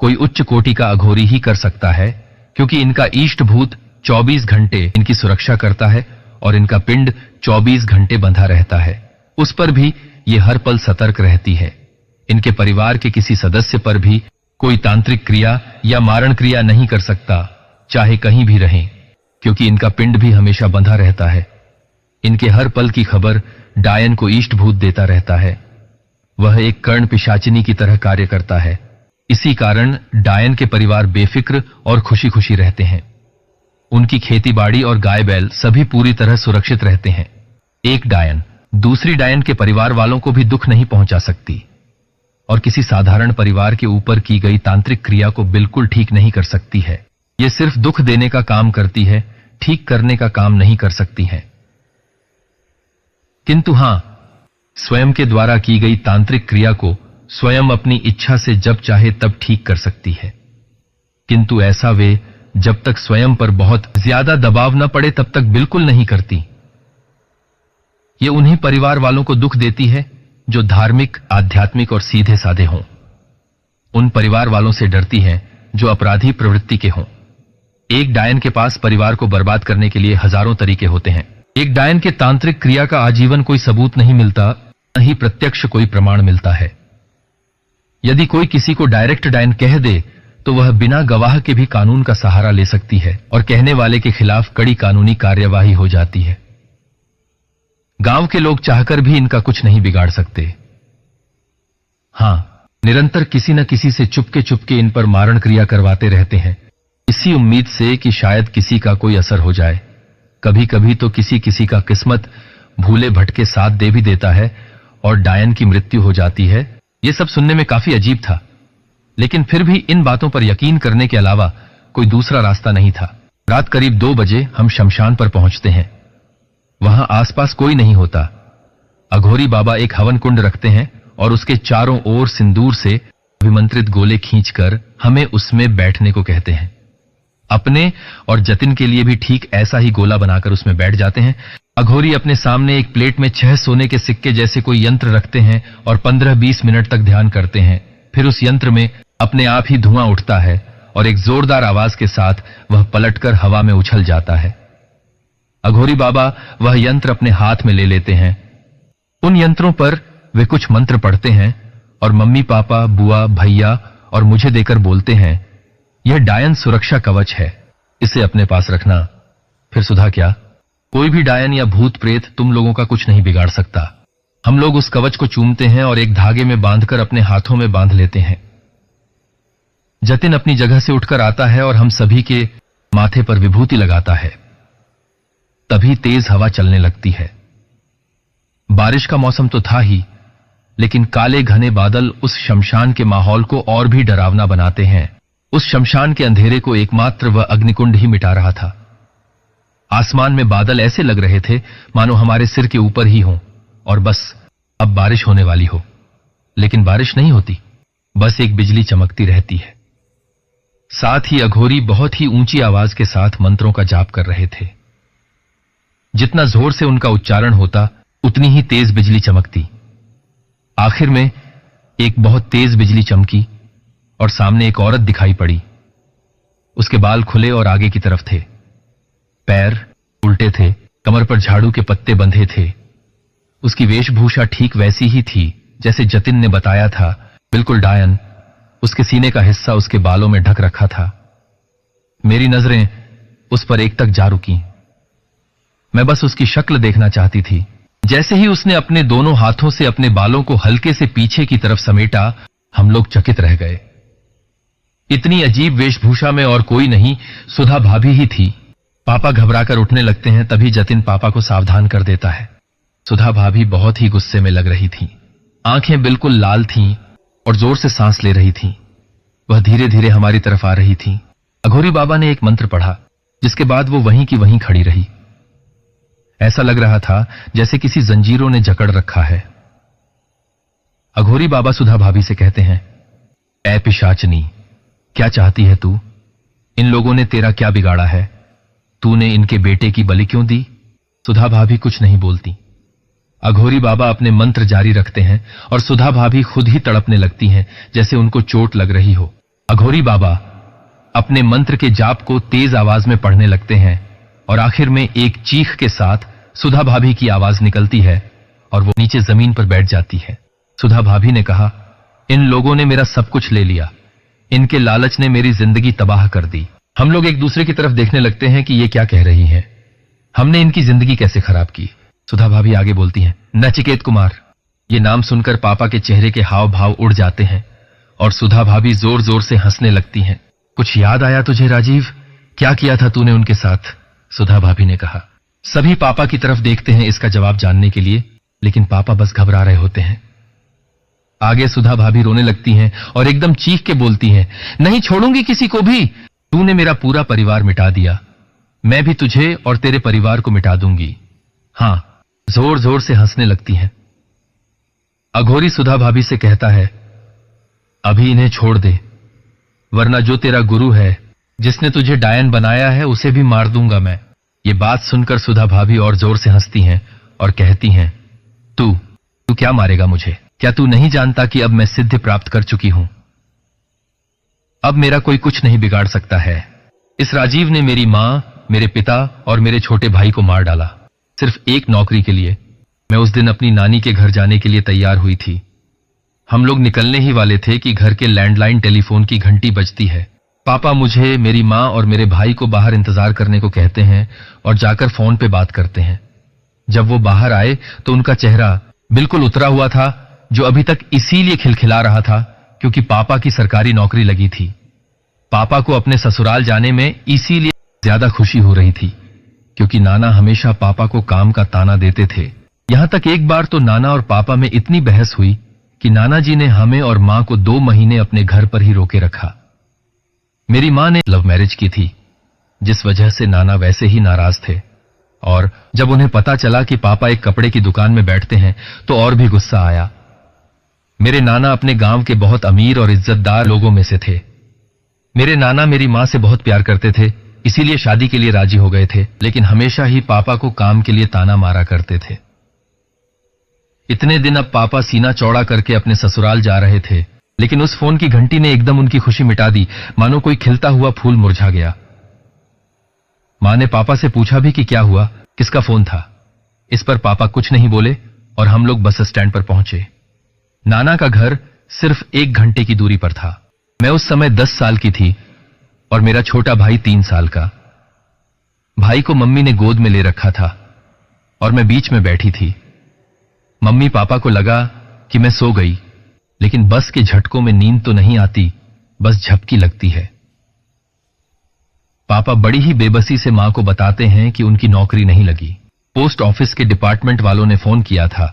कोई उच्च कोटि का अघोरी ही कर सकता है, क्योंकि इनका इष्टभूत 24 घंटे इनकी सुरक्षा करता है और इनका पिंड 24 घंटे बंधा रहता है। उस पर भी ये हर पल सतर्क रहती है। इनके परिवार के किसी सदस्य पर भी कोई तांत्रिक क्रिया या मारण क्रिया नहीं कर सकता, चाहे कहीं भी रहें, क्योंकि इनका पिंड भी हमेशा बंधा रहता है। इनके हर पल की खबर डायन को इष्टभूत देता रहता है। वह एक कर्ण पिशाचिनी की तरह कार्य करता है। इसी कारण डायन के परिवार बेफिक्र और खुशी खुशी रहते हैं। उनकी खेतीबाड़ी और गाय बैल सभी पूरी तरह सुरक्षित रहते हैं। एक डायन दूसरी डायन के परिवार वालों को भी दुख नहीं पहुंचा सकती और किसी साधारण परिवार के ऊपर की गई तांत्रिक क्रिया को बिल्कुल ठीक नहीं कर सकती है। ये सिर्फ दुख देने का काम करती है, ठीक करने का काम नहीं कर सकती है। किंतु हां, स्वयं के द्वारा की गई तांत्रिक क्रिया को स्वयं अपनी इच्छा से जब चाहे तब ठीक कर सकती है। किंतु ऐसा वे जब तक स्वयं पर बहुत ज्यादा दबाव न पड़े तब तक बिल्कुल नहीं करती। ये उन्हीं परिवार वालों को दुख देती है जो धार्मिक, आध्यात्मिक और सीधे साधे हों। उन परिवार वालों से डरती हैं जो अपराधी प्रवृत्ति के हों। एक डायन के पास परिवार को बर्बाद करने के लिए हजारों तरीके होते हैं। एक डायन के तांत्रिक क्रिया का आजीवन कोई सबूत नहीं मिलता, न ही प्रत्यक्ष कोई प्रमाण मिलता है। यदि कोई किसी को डायरेक्ट डायन कह दे तो वह बिना गवाह के भी कानून का सहारा ले सकती है और कहने वाले के खिलाफ कड़ी कानूनी कार्यवाही हो जाती है। गांव के लोग चाहकर भी इनका कुछ नहीं बिगाड़ सकते। हां, निरंतर किसी न किसी से चुपके चुपके इन पर मारण क्रिया करवाते रहते हैं, इसी उम्मीद से कि शायद किसी का कोई असर हो जाए। कभी कभी तो किसी किसी का किस्मत भूले भटके साथ दे भी देता है और डायन की मृत्यु हो जाती है। यह सब सुनने में काफी अजीब था, लेकिन फिर भी इन बातों पर यकीन करने के अलावा कोई दूसरा रास्ता नहीं था। रात करीब 2 बजे हम शमशान पर पहुंचते हैं। वहां आसपास कोई नहीं होता। अघोरी बाबा एक हवन कुंड रखते हैं और उसके चारों ओर सिंदूर से अभिमंत्रित गोले खींचकर हमें उसमें बैठने को कहते हैं। अपने और जतिन के लिए भी ठीक ऐसा ही गोला बनाकर उसमें बैठ जाते हैं। अघोरी अपने सामने एक प्लेट में 6 सोने के सिक्के जैसे कोई यंत्र रखते हैं और 15-20 मिनट तक ध्यान करते हैं। फिर उस यंत्र में अपने आप ही धुआं उठता है और एक जोरदार आवाज के साथ वह पलटकर हवा में उछल जाता है। अघोरी बाबा वह यंत्र अपने हाथ में ले लेते हैं। उन यंत्रों पर वे कुछ मंत्र पढ़ते हैं और मम्मी, पापा, बुआ, भैया और मुझे देकर बोलते हैं, यह डायन सुरक्षा कवच है, इसे अपने पास रखना। फिर सुधा क्या, कोई भी डायन या भूत प्रेत तुम लोगों का कुछ नहीं बिगाड़ सकता। हम लोग उस कवच को चूमते हैं और एक धागे में बांधकर अपने हाथों में बांध लेते हैं। जतिन अपनी जगह से उठकर आता है और हम सभी के माथे पर विभूति लगाता है। तभी तेज हवा चलने लगती है। बारिश का मौसम तो था ही, लेकिन काले घने बादल उस शमशान के माहौल को और भी डरावना बनाते हैं। उस शमशान के अंधेरे को एकमात्र वह अग्निकुंड ही मिटा रहा था। आसमान में बादल ऐसे लग रहे थे मानो हमारे सिर के ऊपर ही हों और बस अब बारिश होने वाली हो, लेकिन बारिश नहीं होती, बस एक बिजली चमकती रहती है। साथ ही अघोरी बहुत ही ऊंची आवाज के साथ मंत्रों का जाप कर रहे थे। जितना जोर से उनका उच्चारण होता उतनी ही तेज बिजली चमकती। आखिर में एक बहुत तेज बिजली चमकी और सामने एक औरत दिखाई पड़ी। उसके बाल खुले और आगे की तरफ थे, पैर उल्टे थे, कमर पर झाड़ू के पत्ते बंधे थे। उसकी वेशभूषा ठीक वैसी ही थी जैसे जतिन ने बताया था, बिल्कुल डायन। उसके सीने का हिस्सा उसके बालों में ढक रखा था। मेरी नजरें उस पर एक तक जा रुकी। मैं बस उसकी शक्ल देखना चाहती थी। जैसे ही उसने अपने दोनों हाथों से अपने बालों को हल्के से पीछे की तरफ समेटा, हम लोग चकित रह गए। इतनी अजीब वेशभूषा में और कोई नहीं, सुधा भाभी ही थी। पापा घबराकर उठने लगते हैं, तभी जतिन पापा को सावधान कर देता है। सुधा भाभी बहुत ही गुस्से में लग रही थी। आंखें बिल्कुल लाल थीं और जोर से सांस ले रही थीं। वह धीरे धीरे हमारी तरफ आ रही थीं। अघोरी बाबा ने एक मंत्र पढ़ा, जिसके बाद वो वहीं की वहीं खड़ी रही। ऐसा लग रहा था जैसे किसी जंजीरों ने जकड़ रखा है। अघोरी बाबा सुधा भाभी से कहते हैं, ऐ पिशाचनी, क्या चाहती है तू? इन लोगों ने तेरा क्या बिगाड़ा है? तूने इनके बेटे की बलि क्यों दी? सुधा भाभी कुछ नहीं बोलती। अघोरी बाबा अपने मंत्र जारी रखते हैं और सुधा भाभी खुद ही तड़पने लगती हैं जैसे उनको चोट लग रही हो। अघोरी बाबा अपने मंत्र के जाप को तेज आवाज में पढ़ने लगते हैं और आखिर में एक चीख के साथ सुधा भाभी की आवाज निकलती है और वो नीचे जमीन पर बैठ जाती है। सुधा भाभी ने कहा, इन लोगों ने मेरा सब कुछ ले लिया। इनके लालच ने मेरी जिंदगी तबाह कर दी। हम लोग एक दूसरे की तरफ देखने लगते हैं कि ये क्या कह रही हैं। हमने इनकी जिंदगी कैसे खराब की? सुधा भाभी आगे बोलती हैं, नचिकेत कुमार। ये नाम सुनकर पापा के चेहरे के हाव भाव उड़ जाते हैं। और सुधा भाभी जोर जोर से हंसने लगती हैं। कुछ याद आया तुझे राजीव? क्या किया था तूने उनके साथ? सुधा भाभी ने कहा। सभी पापा की तरफ देखते हैं इसका जवाब जानने के लिए, लेकिन पापा बस घबरा रहे होते हैं। आगे सुधा भाभी रोने लगती हैं और एकदम चीख के बोलती हैं, नहीं छोड़ूंगी किसी को भी। तूने मेरा पूरा परिवार मिटा दिया, मैं भी तुझे और तेरे परिवार को मिटा दूंगी। हां, जोर जोर से हंसने लगती हैं। अघोरी सुधा भाभी से कहता है, अभी इन्हें छोड़ दे, वरना जो तेरा गुरु है, जिसने तुझे डायन बनाया है, उसे भी मार दूंगा मैं। ये बात सुनकर सुधा भाभी और जोर से हंसती हैं और कहती हैं, तू क्या मारेगा मुझे? क्या तू नहीं जानता कि अब मैं सिद्धि प्राप्त कर चुकी हूं? अब मेरा कोई कुछ नहीं बिगाड़ सकता है। इस राजीव ने मेरी मां, मेरे पिता और मेरे छोटे भाई को मार डाला, सिर्फ एक नौकरी के लिए। मैं उस दिन अपनी नानी के घर जाने के लिए तैयार हुई थी। हम लोग निकलने ही वाले थे कि घर के लैंडलाइन टेलीफोन की घंटी बजती है। पापा मुझे, मेरी मां और मेरे भाई को बाहर इंतजार करने को कहते हैं और जाकर फोन पे बात करते हैं। जब वो बाहर आए तो उनका चेहरा बिल्कुल उतरा हुआ था, जो अभी तक इसीलिए खिलखिला रहा था क्योंकि पापा की सरकारी नौकरी लगी थी। पापा को अपने ससुराल जाने में इसीलिए ज्यादा खुशी हो रही थी क्योंकि नाना हमेशा पापा को काम का ताना देते थे। यहां तक एक बार तो नाना और पापा में इतनी बहस हुई कि नाना जी ने हमें और मां को 2 महीने अपने घर पर ही रोके रखा। मेरी मां ने लव मैरिज की थी, जिस वजह से नाना वैसे ही नाराज थे, और जब उन्हें पता चला कि पापा एक कपड़े की दुकान में बैठते हैं तो और भी गुस्सा आया। मेरे नाना अपने गांव के बहुत अमीर और इज्जतदार लोगों में से थे। मेरे नाना मेरी मां से बहुत प्यार करते थे, इसीलिए शादी के लिए राजी हो गए थे, लेकिन हमेशा ही पापा को काम के लिए ताना मारा करते थे। इतने दिन अब पापा सीना चौड़ा करके अपने ससुराल जा रहे थे, लेकिन उस फोन की घंटी ने एकदम उनकी खुशी मिटा दी, मानो कोई खिलता हुआ फूल मुरझा गया। मां ने पापा से पूछा भी कि क्या हुआ, किसका फोन था। इस पर पापा कुछ नहीं बोले और हम लोग बस स्टैंड पर पहुंचे। नाना का घर सिर्फ 1 घंटे की दूरी पर था। मैं उस समय 10 साल की थी और मेरा छोटा भाई 3 साल का। भाई को मम्मी ने गोद में ले रखा था और मैं बीच में बैठी थी। मम्मी पापा को लगा कि मैं सो गई, लेकिन बस के झटकों में नींद तो नहीं आती, बस झपकी लगती है। पापा बड़ी ही बेबसी से मां को बताते हैं कि उनकी नौकरी नहीं लगी। पोस्ट ऑफिस के डिपार्टमेंट वालों ने फोन किया था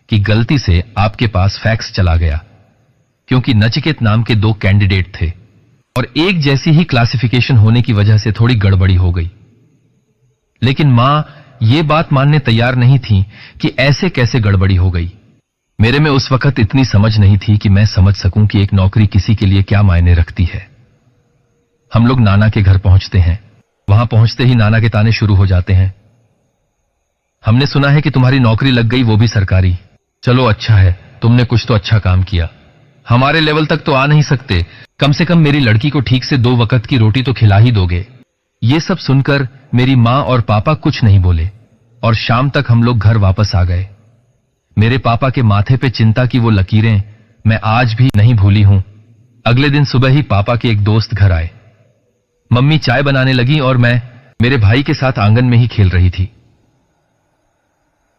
कि गलती से आपके पास फैक्स चला गया, क्योंकि नचिकेत नाम के 2 कैंडिडेट थे और एक जैसी ही क्लासिफिकेशन होने की वजह से थोड़ी गड़बड़ी हो गई। लेकिन मां ये बात मानने तैयार नहीं थी कि ऐसे कैसे गड़बड़ी हो गई। मेरे में उस वक्त इतनी समझ नहीं थी कि मैं समझ सकूं कि एक नौकरी किसी के लिए क्या मायने रखती है। हम लोग नाना के घर पहुंचते हैं। वहां पहुंचते ही नाना के ताने शुरू हो जाते हैं। हमने सुना है कि तुम्हारी नौकरी लग गई, वो भी सरकारी। चलो अच्छा है, तुमने कुछ तो अच्छा काम किया। हमारे लेवल तक तो आ नहीं सकते, कम से कम मेरी लड़की को ठीक से 2 वक्त की रोटी तो खिला ही दोगे। ये सब सुनकर मेरी मां और पापा कुछ नहीं बोले और शाम तक हम लोग घर वापस आ गए। मेरे पापा के माथे पे चिंता की वो लकीरें मैं आज भी नहीं भूली हूं। अगले दिन सुबह ही पापा के एक दोस्त घर आए। मम्मी चाय बनाने लगी और मैं मेरे भाई के साथ आंगन में ही खेल रही थी।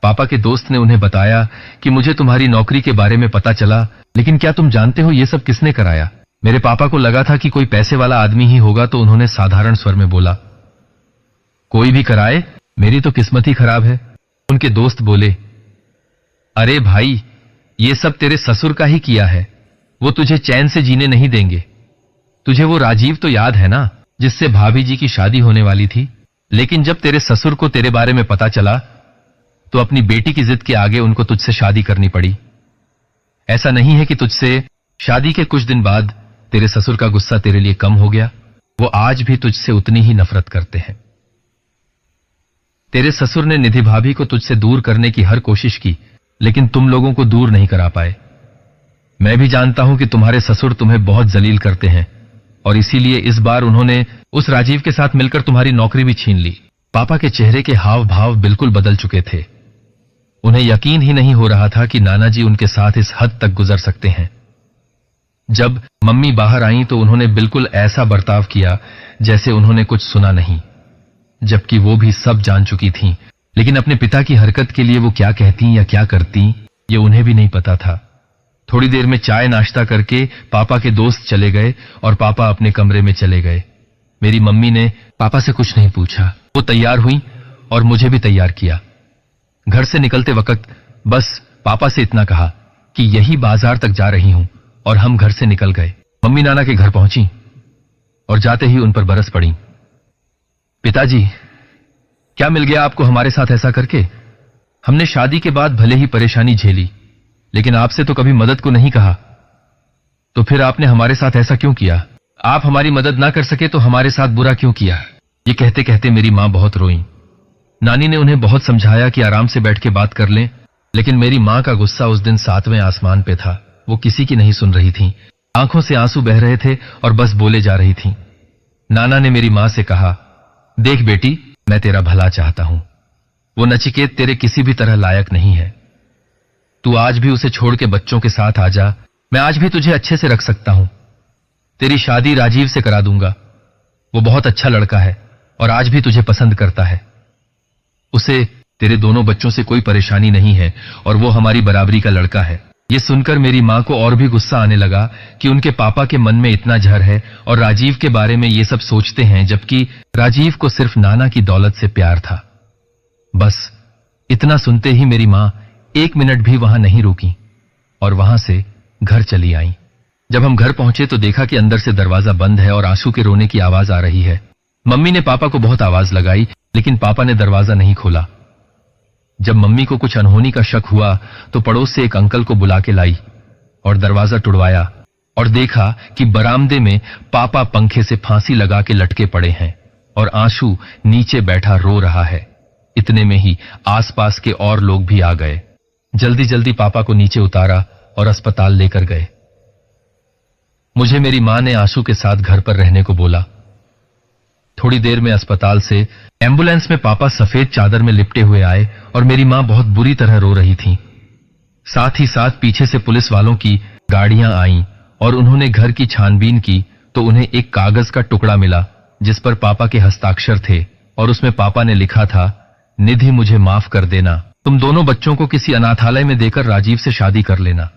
पापा के दोस्त ने उन्हें बताया कि मुझे तुम्हारी नौकरी के बारे में पता चला, लेकिन क्या तुम जानते हो ये सब किसने कराया? मेरे पापा को लगा था कि कोई पैसे वाला आदमी ही होगा, तो उन्होंने साधारण स्वर में बोला, कोई भी कराए, मेरी तो किस्मत ही खराब है। उनके दोस्त बोले, अरे भाई, ये सब तेरे ससुर का ही किया है, वो तुझे चैन से जीने नहीं देंगे। तुझे वो राजीव तो याद है ना, जिससे भाभी जी की शादी होने वाली थी? लेकिन जब तेरे ससुर को तेरे बारे में पता चला तो अपनी बेटी की जिद के आगे उनको तुझसे शादी करनी पड़ी। ऐसा नहीं है कि तुझसे शादी के कुछ दिन बाद तेरे ससुर का गुस्सा तेरे लिए कम हो गया, वो आज भी तुझसे उतनी ही नफरत करते हैं। तेरे ससुर ने निधि भाभी को तुझसे दूर करने की हर कोशिश की, लेकिन तुम लोगों को दूर नहीं करा पाए। मैं भी जानता हूं कि तुम्हारे ससुर तुम्हें बहुत जलील करते हैं और इसीलिए इस बार उन्होंने उस राजीव के साथ मिलकर तुम्हारी नौकरी भी छीन ली। पापा के चेहरे के हाव भाव बिल्कुल बदल चुके थे। उन्हें यकीन ही नहीं हो रहा था कि नाना जी उनके साथ इस हद तक गुजर सकते हैं। जब मम्मी बाहर आईं तो उन्होंने बिल्कुल ऐसा बर्ताव किया जैसे उन्होंने कुछ सुना नहीं, जबकि वो भी सब जान चुकी थीं। लेकिन अपने पिता की हरकत के लिए वो क्या कहती या क्या करती, ये उन्हें भी नहीं पता था। थोड़ी देर में चाय नाश्ता करके पापा के दोस्त चले गए और पापा अपने कमरे में चले गए। मेरी मम्मी ने पापा से कुछ नहीं पूछा। वो तैयार हुई और मुझे भी तैयार किया। घर से निकलते वक्त बस पापा से इतना कहा कि यही बाजार तक जा रही हूं और हम घर से निकल गए। मम्मी नाना के घर पहुंची और जाते ही उन पर बरस पड़ी। पिताजी, क्या मिल गया आपको हमारे साथ ऐसा करके? हमने शादी के बाद भले ही परेशानी झेली, लेकिन आपसे तो कभी मदद को नहीं कहा, तो फिर आपने हमारे साथ ऐसा क्यों किया? आप हमारी मदद ना कर सके तो हमारे साथ बुरा क्यों किया? ये कहते कहते मेरी मां बहुत रोई। नानी ने उन्हें बहुत समझाया कि आराम से बैठ के बात कर लें, लेकिन मेरी मां का गुस्सा उस दिन 7वें आसमान पे था। वो किसी की नहीं सुन रही थी। आंखों से आंसू बह रहे थे और बस बोले जा रही थी। नाना ने मेरी मां से कहा, देख बेटी, मैं तेरा भला चाहता हूं। वो नचिकेत तेरे किसी भी तरह लायक नहीं है। तू आज भी उसे छोड़ के बच्चों के साथ आ जा। मैं आज भी तुझे अच्छे से रख सकता हूं। तेरी शादी राजीव से करा दूंगा। वो बहुत अच्छा लड़का है और आज भी तुझे पसंद करता है। उसे तेरे दोनों बच्चों से कोई परेशानी नहीं है और वो हमारी बराबरी का लड़का है। ये सुनकर मेरी मां को और भी गुस्सा आने लगा कि उनके पापा के मन में इतना जहर है और राजीव के बारे में ये सब सोचते हैं, जबकि राजीव को सिर्फ नाना की दौलत से प्यार था। बस इतना सुनते ही मेरी मां 1 मिनट भी वहां नहीं रुकी और वहां से घर चली आई। जब हम घर पहुंचे तो देखा कि अंदर से दरवाजा बंद है और आंसू के रोने की आवाज आ रही है। मम्मी ने पापा को बहुत आवाज लगाई, लेकिन पापा ने दरवाजा नहीं खोला। जब मम्मी को कुछ अनहोनी का शक हुआ तो पड़ोस से एक अंकल को बुला के लाई और दरवाजा टुड़वाया और देखा कि बरामदे में पापा पंखे से फांसी लगा के लटके पड़े हैं और आंसू नीचे बैठा रो रहा है। इतने में ही आसपास के और लोग भी आ गए। जल्दी जल्दी पापा को नीचे उतारा और अस्पताल लेकर गए। मुझे मेरी मां ने आंसू के साथ घर पर रहने को बोला। थोड़ी देर में अस्पताल से एम्बुलेंस में पापा सफेद चादर में लिपटे हुए आए और मेरी मां बहुत बुरी तरह रो रही थी। साथ ही साथ पीछे से पुलिस वालों की गाड़ियां आईं और उन्होंने घर की छानबीन की तो उन्हें एक कागज का टुकड़ा मिला जिस पर पापा के हस्ताक्षर थे और उसमें पापा ने लिखा था, निधि मुझे माफ कर देना। तुम दोनों बच्चों को किसी अनाथालय में देकर राजीव से शादी कर लेना।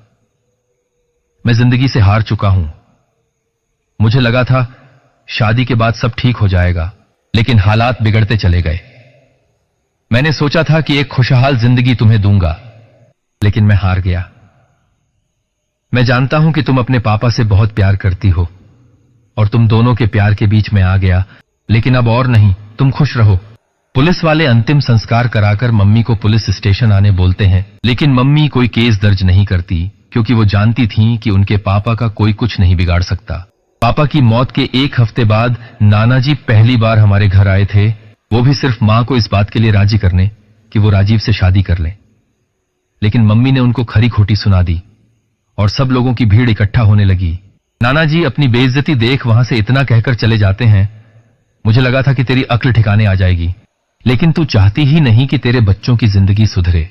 मैं जिंदगी से हार चुका हूं। मुझे लगा था शादी के बाद सब ठीक हो जाएगा, लेकिन हालात बिगड़ते चले गए। मैंने सोचा था कि एक खुशहाल जिंदगी तुम्हें दूंगा, लेकिन मैं हार गया। मैं जानता हूं कि तुम अपने पापा से बहुत प्यार करती हो और तुम दोनों के प्यार के बीच में आ गया, लेकिन अब और नहीं, तुम खुश रहो। पुलिस वाले अंतिम संस्कार कराकर मम्मी को पुलिस स्टेशन आने बोलते हैं, लेकिन मम्मी कोई केस दर्ज नहीं करती क्योंकि वो जानती थीं कि उनके पापा का कोई कुछ नहीं बिगाड़ सकता। पापा की मौत के 1 हफ्ते बाद नानाजी पहली बार हमारे घर आए थे, वो भी सिर्फ मां को इस बात के लिए राजी करने कि वो राजीव से शादी कर ले। लेकिन मम्मी ने उनको खरी खोटी सुना दी और सब लोगों की भीड़ इकट्ठा होने लगी। नानाजी अपनी बेइज्जती देख वहां से इतना कहकर चले जाते हैं, मुझे लगा था कि तेरी अक्ल ठिकाने आ जाएगी, लेकिन तू चाहती ही नहीं कि तेरे बच्चों की जिंदगी सुधरे।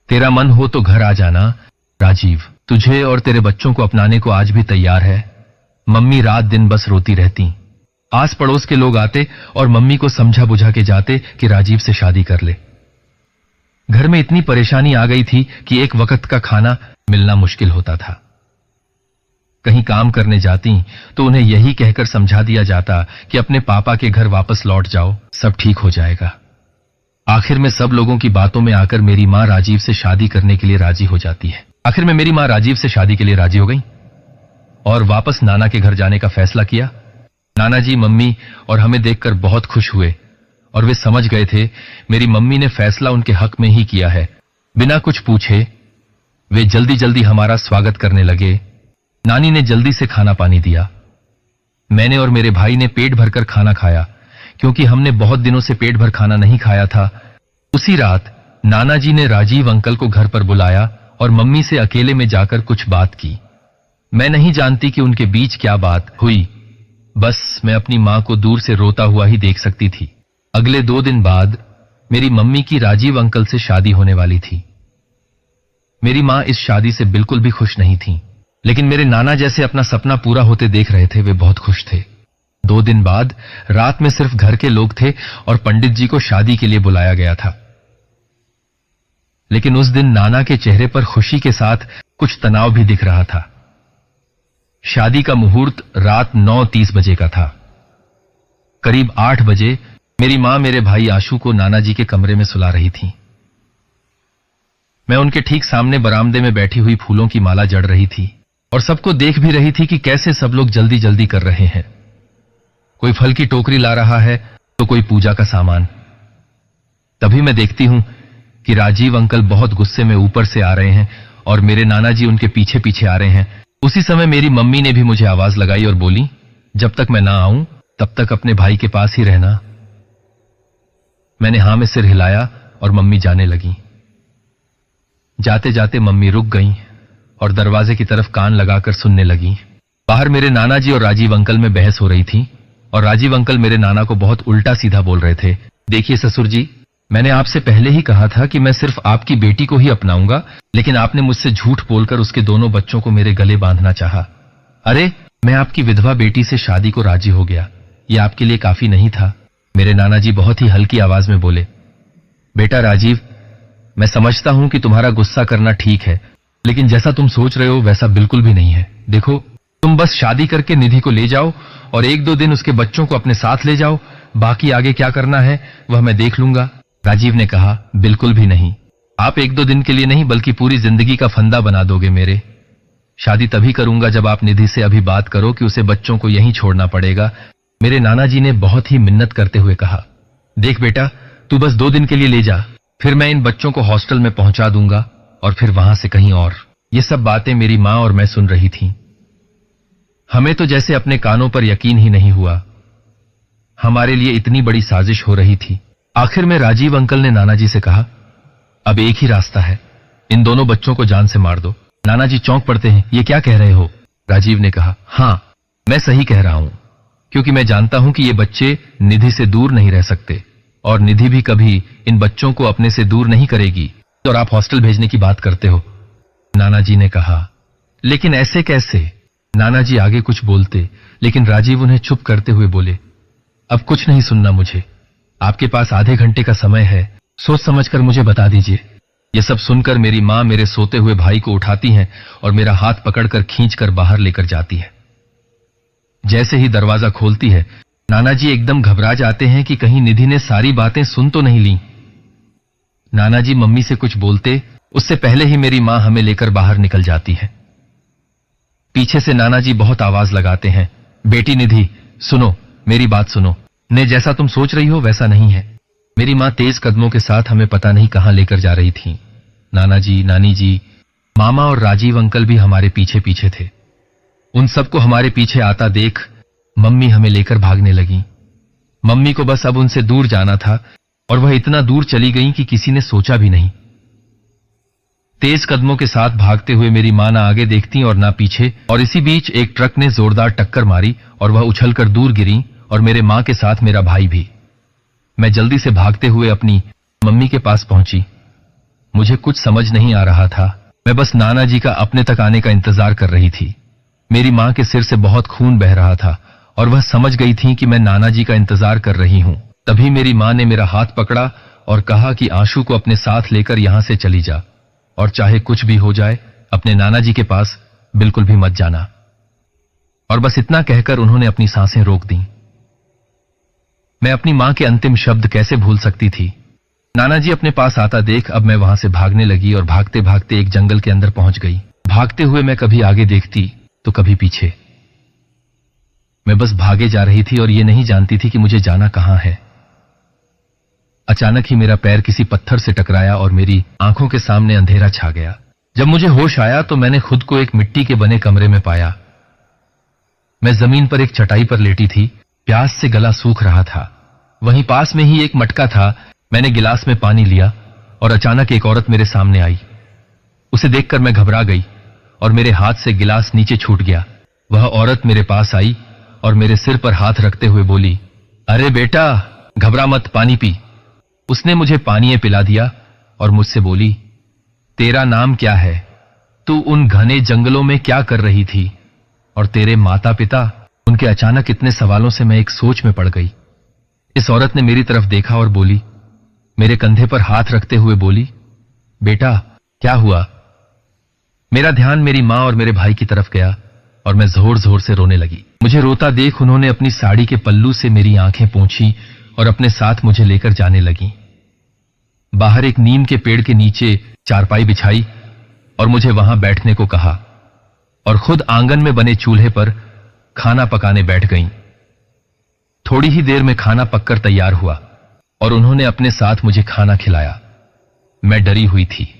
तेरा मन हो तो घर आ जाना। राजीव तुझे और तेरे बच्चों को अपनाने को आज भी तैयार है। मम्मी रात दिन बस रोती रहती। आस पड़ोस के लोग आते और मम्मी को समझा बुझा के जाते कि राजीव से शादी कर ले। घर में इतनी परेशानी आ गई थी कि एक वक्त का खाना मिलना मुश्किल होता था। कहीं काम करने जाती तो उन्हें यही कहकर समझा दिया जाता कि अपने पापा के घर वापस लौट जाओ, सब ठीक हो जाएगा। आखिर में सब लोगों की बातों में आकर मेरी मां राजीव से शादी करने के लिए राजी हो जाती है। आखिर में मेरी मां राजीव से शादी के लिए राजी हो गई और वापस नाना के घर जाने का फैसला किया। नाना जी मम्मी और हमें देखकर बहुत खुश हुए और वे समझ गए थे मेरी मम्मी ने फैसला उनके हक में ही किया है। बिना कुछ पूछे वे जल्दी जल्दी हमारा स्वागत करने लगे। नानी ने जल्दी से खाना पानी दिया। मैंने और मेरे भाई ने पेट भरकर खाना खाया क्योंकि हमने बहुत दिनों से पेट भर खाना नहीं खाया था। उसी रात नाना जी ने राजीव अंकल को घर पर बुलाया और मम्मी से अकेले में जाकर कुछ बात की। मैं नहीं जानती कि उनके बीच क्या बात हुई, बस मैं अपनी मां को दूर से रोता हुआ ही देख सकती थी। अगले 2 दिन बाद मेरी मम्मी की राजीव अंकल से शादी होने वाली थी। मेरी मां इस शादी से बिल्कुल भी खुश नहीं थी, लेकिन मेरे नाना जैसे अपना सपना पूरा होते देख रहे थे, वे बहुत खुश थे। 2 दिन बाद रात में सिर्फ घर के लोग थे और पंडित जी को शादी के लिए बुलाया गया था। लेकिन उस दिन नाना के चेहरे पर खुशी के साथ कुछ तनाव भी दिख रहा था। शादी का मुहूर्त रात 9:30 बजे का था। करीब 8 बजे मेरी मां मेरे भाई आशु को नाना जी के कमरे में सुला रही थी। मैं उनके ठीक सामने बरामदे में बैठी हुई फूलों की माला जड़ रही थी और सबको देख भी रही थी कि कैसे सब लोग जल्दी जल्दी कर रहे हैं। कोई फल की टोकरी ला रहा है तो कोई पूजा का सामान। तभी मैं देखती हूं कि राजीव अंकल बहुत गुस्से में ऊपर से आ रहे हैं और मेरे नाना जी उनके पीछे पीछे आ रहे हैं। उसी समय मेरी मम्मी ने भी मुझे आवाज लगाई और बोली, जब तक मैं ना आऊं तब तक अपने भाई के पास ही रहना। मैंने हां में सिर हिलाया और मम्मी जाने लगी। जाते जाते मम्मी रुक गईं और दरवाजे की तरफ कान लगाकर सुनने लगी। बाहर मेरे नाना जी और राजीव अंकल में बहस हो रही थी और राजीव अंकल मेरे नाना को बहुत उल्टा सीधा बोल रहे थे। देखिए ससुर जी, मैंने आपसे पहले ही कहा था कि मैं सिर्फ आपकी बेटी को ही अपनाऊंगा, लेकिन आपने मुझसे झूठ बोलकर उसके दोनों बच्चों को मेरे गले बांधना चाहा। अरे, मैं आपकी विधवा बेटी से शादी को राजी हो गया, यह आपके लिए काफी नहीं था? मेरे नाना जी बहुत ही हल्की आवाज में बोले। बेटा राजीव, मैं समझता हूं कि तुम्हारा गुस्सा करना ठीक है, लेकिन जैसा तुम सोच रहे हो वैसा बिल्कुल भी नहीं है। देखो, तुम बस शादी करके निधि को ले जाओ और 1-2 दिन उसके बच्चों को अपने साथ ले जाओ, बाकी आगे क्या करना है वह मैं देख लूंगा। राजीव ने कहा, बिल्कुल भी नहीं। आप 1-2 दिन के लिए नहीं बल्कि पूरी जिंदगी का फंदा बना दोगे मेरे। शादी तभी करूंगा जब आप निधि से अभी बात करो कि उसे बच्चों को यहीं छोड़ना पड़ेगा। मेरे नाना जी ने बहुत ही मिन्नत करते हुए कहा, देख बेटा, तू बस 2 दिन के लिए ले जा, फिर मैं इन बच्चों को हॉस्टल में पहुंचा दूंगा और फिर वहां से कहीं और। ये सब बातें मेरी मां और मैं सुन रही थी। हमें तो जैसे अपने कानों पर यकीन ही नहीं हुआ। हमारे लिए इतनी बड़ी साजिश हो रही थी। आखिर में राजीव अंकल ने नाना जी से कहा, अब एक ही रास्ता है, इन दोनों बच्चों को जान से मार दो। नाना जी चौंक पड़ते हैं, ये क्या कह रहे हो? राजीव ने कहा, हां, मैं सही कह रहा हूं, क्योंकि मैं जानता हूं कि ये बच्चे निधि से दूर नहीं रह सकते और निधि भी कभी इन बच्चों को अपने से दूर नहीं करेगी और आप हॉस्टल भेजने की बात करते हो। नाना जी ने कहा, लेकिन ऐसे कैसे? नाना जी आगे कुछ बोलते, लेकिन राजीव उन्हें चुप करते हुए बोले, अब कुछ नहीं सुनना मुझे, आपके पास आधे घंटे का समय है, सोच समझकर मुझे बता दीजिए। यह सब सुनकर मेरी मां मेरे सोते हुए भाई को उठाती हैं और मेरा हाथ पकड़कर खींचकर बाहर लेकर जाती है। जैसे ही दरवाजा खोलती है, नाना जी एकदम घबरा जाते हैं कि कहीं निधि ने सारी बातें सुन तो नहीं ली। नाना जी मम्मी से कुछ बोलते, उससे पहले ही मेरी मां हमें लेकर बाहर निकल जाती है। पीछे से नाना जी बहुत आवाज लगाते हैं, बेटी निधि सुनो, मेरी बात सुनो, ने जैसा तुम सोच रही हो वैसा नहीं है। मेरी मां तेज कदमों के साथ हमें पता नहीं कहां लेकर जा रही थी। नाना जी, नानी जी, मामा और राजीव अंकल भी हमारे पीछे पीछे थे। उन सबको हमारे पीछे आता देख मम्मी हमें लेकर भागने लगी। मम्मी को बस अब उनसे दूर जाना था और वह इतना दूर चली गई कि किसी ने सोचा भी नहीं। तेज कदमों के साथ भागते हुए मेरी मां ना आगे देखती और ना पीछे, और इसी बीच एक ट्रक ने जोरदार टक्कर मारी और वह उछलकर दूर गिरी और मेरे मां के साथ मेरा भाई भी। मैं जल्दी से भागते हुए अपनी मम्मी के पास पहुंची। मुझे कुछ समझ नहीं आ रहा था, मैं बस नाना जी का अपने तक आने का इंतजार कर रही थी। मेरी मां के सिर से बहुत खून बह रहा था और वह समझ गई थी कि मैं नाना जी का इंतजार कर रही हूं। तभी मेरी मां ने मेरा हाथ पकड़ा और कहा कि आशु को अपने साथ लेकर यहां से चली जा और चाहे कुछ भी हो जाए अपने नाना जी के पास बिल्कुल भी मत जाना। और बस इतना कहकर उन्होंने अपनी सांसें रोक दी। मैं अपनी मां के अंतिम शब्द कैसे भूल सकती थी। नाना जी अपने पास आता देख अब मैं वहां से भागने लगी और भागते भागते एक जंगल के अंदर पहुंच गई। भागते हुए मैं कभी आगे देखती तो कभी पीछे। मैं बस भागे जा रही थी और ये नहीं जानती थी कि मुझे जाना कहां है। अचानक ही मेरा पैर किसी पत्थर से टकराया और मेरी आंखों के सामने अंधेरा छा गया। जब मुझे होश आया तो मैंने खुद को एक मिट्टी के बने कमरे में पाया। मैं जमीन पर एक चटाई पर लेटी थी, प्यास से गला सूख रहा था। वहीं पास में ही एक मटका था। मैंने गिलास में पानी लिया और अचानक एक औरत मेरे सामने आई। उसे देखकर मैं घबरा गई और मेरे हाथ से गिलास नीचे छूट गया। वह औरत मेरे पास आई और मेरे सिर पर हाथ रखते हुए बोली, अरे बेटा घबरा मत, पानी पी। उसने मुझे पानी पिला दिया और मुझसे बोली, तेरा नाम क्या है? तू उन घने जंगलों में क्या कर रही थी? और तेरे माता पिता? उनके अचानक इतने सवालों से मैं एक सोच में पड़ गई। इस औरत ने मेरी तरफ देखा और बोली, मेरे कंधे पर हाथ रखते हुए बोली, बेटा क्या हुआ? मेरा ध्यान मेरी मां और मेरे भाई की तरफ गया और मैं जोर जोर से रोने लगी। मुझे रोता देख उन्होंने अपनी साड़ी के पल्लू से मेरी आंखें पोंछी और अपने साथ मुझे लेकर जाने लगी। बाहर एक नीम के पेड़ के नीचे चारपाई बिछाई और मुझे वहां बैठने को कहा और खुद आंगन में बने चूल्हे पर खाना पकाने बैठ गईं। थोड़ी ही देर में खाना पककर तैयार हुआ और उन्होंने अपने साथ मुझे खाना खिलाया। मैं डरी हुई थी,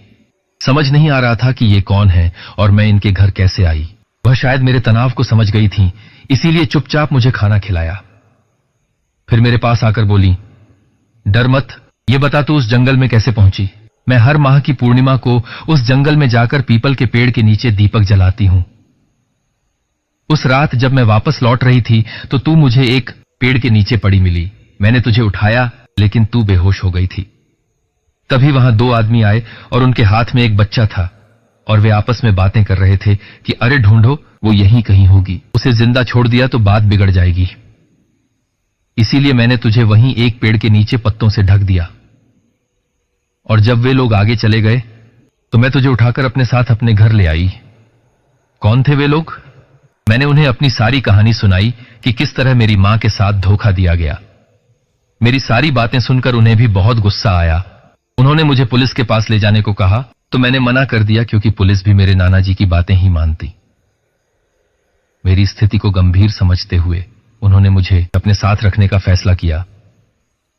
समझ नहीं आ रहा था कि ये कौन है और मैं इनके घर कैसे आई। वह शायद मेरे तनाव को समझ गई थी, इसीलिए चुपचाप मुझे खाना खिलाया। फिर मेरे पास आकर बोली, डर मत, ये बता तू उस जंगल में कैसे पहुंची? मैं हर माह की पूर्णिमा को उस जंगल में जाकर पीपल के पेड़ के नीचे दीपक जलाती हूं। उस रात जब मैं वापस लौट रही थी तो तू मुझे एक पेड़ के नीचे पड़ी मिली। मैंने तुझे उठाया लेकिन तू बेहोश हो गई थी। तभी वहां दो आदमी आए और उनके हाथ में एक बच्चा था और वे आपस में बातें कर रहे थे कि अरे ढूंढो, वो यहीं कहीं होगी, उसे जिंदा छोड़ दिया तो बात बिगड़ जाएगी। इसीलिए मैंने तुझे वहीं एक पेड़ के नीचे पत्तों से ढक दिया और जब वे लोग आगे चले गए तो मैं तुझे उठाकर अपने साथ अपने घर ले आई। कौन थे वे लोग? मैंने उन्हें अपनी सारी कहानी सुनाई कि किस तरह मेरी मां के साथ धोखा दिया गया। मेरी सारी बातें सुनकर उन्हें भी बहुत गुस्सा आया। उन्होंने मुझे पुलिस के पास ले जाने को कहा तो मैंने मना कर दिया क्योंकि पुलिस भी मेरे नाना जी की बातें ही मानती। मेरी स्थिति को गंभीर समझते हुए उन्होंने मुझे अपने साथ रखने का फैसला किया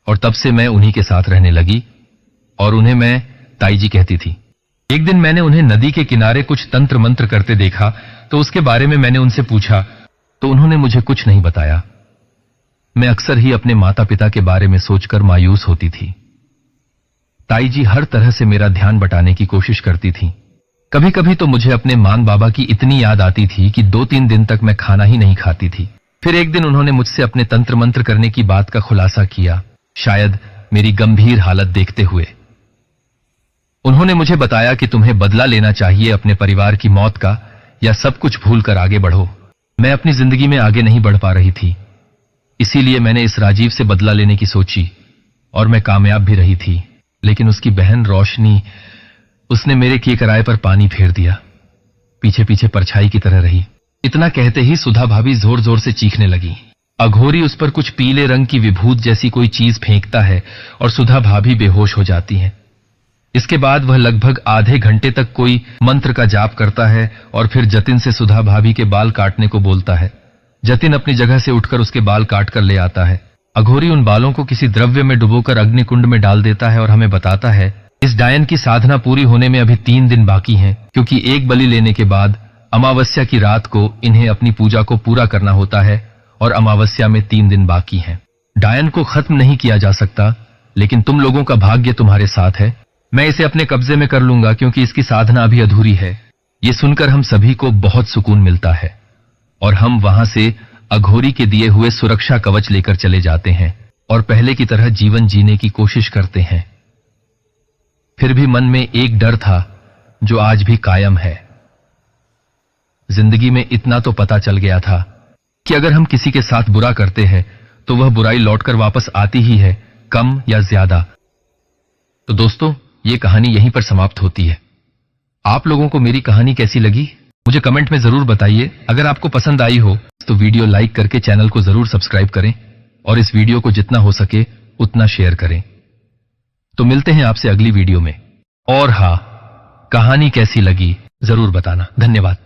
और तब से मैं उन्हीं के साथ रहने लगी और उन्हें मैं ताई जी कहती थी। एक दिन मैंने उन्हें नदी के किनारे कुछ तंत्र मंत्र करते देखा तो उसके बारे में मैंने उनसे पूछा तो उन्होंने मुझे कुछ नहीं बताया। मैं अक्सर ही अपने माता पिता के बारे में सोचकर मायूस होती थी। ताई जी हर तरह से मेरा ध्यान बटाने की कोशिश करती थी। कभी कभी तो मुझे अपने मान बाबा की इतनी याद आती थी कि 2-3 दिन तक मैं खाना ही नहीं खाती थी। फिर एक दिन उन्होंने मुझसे अपने तंत्र मंत्र करने की बात का खुलासा किया, शायद मेरी गंभीर हालत देखते हुए। उन्होंने मुझे बताया कि तुम्हें बदला लेना चाहिए अपने परिवार की मौत का या सब कुछ भूलकर आगे बढ़ो। मैं अपनी जिंदगी में आगे नहीं बढ़ पा रही थी, इसीलिए मैंने इस राजीव से बदला लेने की सोची और मैं कामयाब भी रही थी। लेकिन उसकी बहन रोशनी, उसने मेरे किए कराए पर पानी फेर दिया, पीछे पीछे परछाई की तरह रही। इतना कहते ही सुधा भाभी जोर जोर से चीखने लगी। अघोरी उस पर कुछ पीले रंग की विभूत जैसी कोई चीज फेंकता है और सुधा भाभी बेहोश हो जाती हैं। इसके बाद वह लगभग आधे घंटे तक कोई मंत्र का जाप करता है और फिर जतिन से सुधा भाभी के बाल काटने को बोलता है। जतिन अपनी जगह से उठकर उसके बाल काट कर ले आता है। अघोरी उन बालों को किसी द्रव्य में डुबोकर अग्निकुंड में डाल देता है और हमें बताता है इस डायन की साधना पूरी होने में अभी 3 दिन बाकी हैं, क्योंकि एक बलि लेने के बाद अमावस्या की रात को इन्हें अपनी पूजा को पूरा करना होता है और अमावस्या में 3 दिन बाकी हैं। डायन को खत्म नहीं किया जा सकता, लेकिन तुम लोगों का भाग्य तुम्हारे साथ है। मैं इसे अपने कब्जे में कर लूंगा क्योंकि इसकी साधना अभी अधूरी है। ये सुनकर हम सभी को बहुत सुकून मिलता है और हम वहां से अघोरी के दिए हुए सुरक्षा कवच लेकर चले जाते हैं और पहले की तरह जीवन जीने की कोशिश करते हैं। फिर भी मन में एक डर था जो आज भी कायम है। जिंदगी में इतना तो पता चल गया था कि अगर हम किसी के साथ बुरा करते हैं तो वह बुराई लौटकर वापस आती ही है, कम या ज्यादा। तो दोस्तों, ये कहानी यहीं पर समाप्त होती है। आप लोगों को मेरी कहानी कैसी लगी मुझे कमेंट में जरूर बताइए। अगर आपको पसंद आई हो तो वीडियो लाइक करके चैनल को जरूर सब्सक्राइब करें और इस वीडियो को जितना हो सके उतना शेयर करें। तो मिलते हैं आपसे अगली वीडियो में। और हाँ, कहानी कैसी लगी जरूर बताना। धन्यवाद।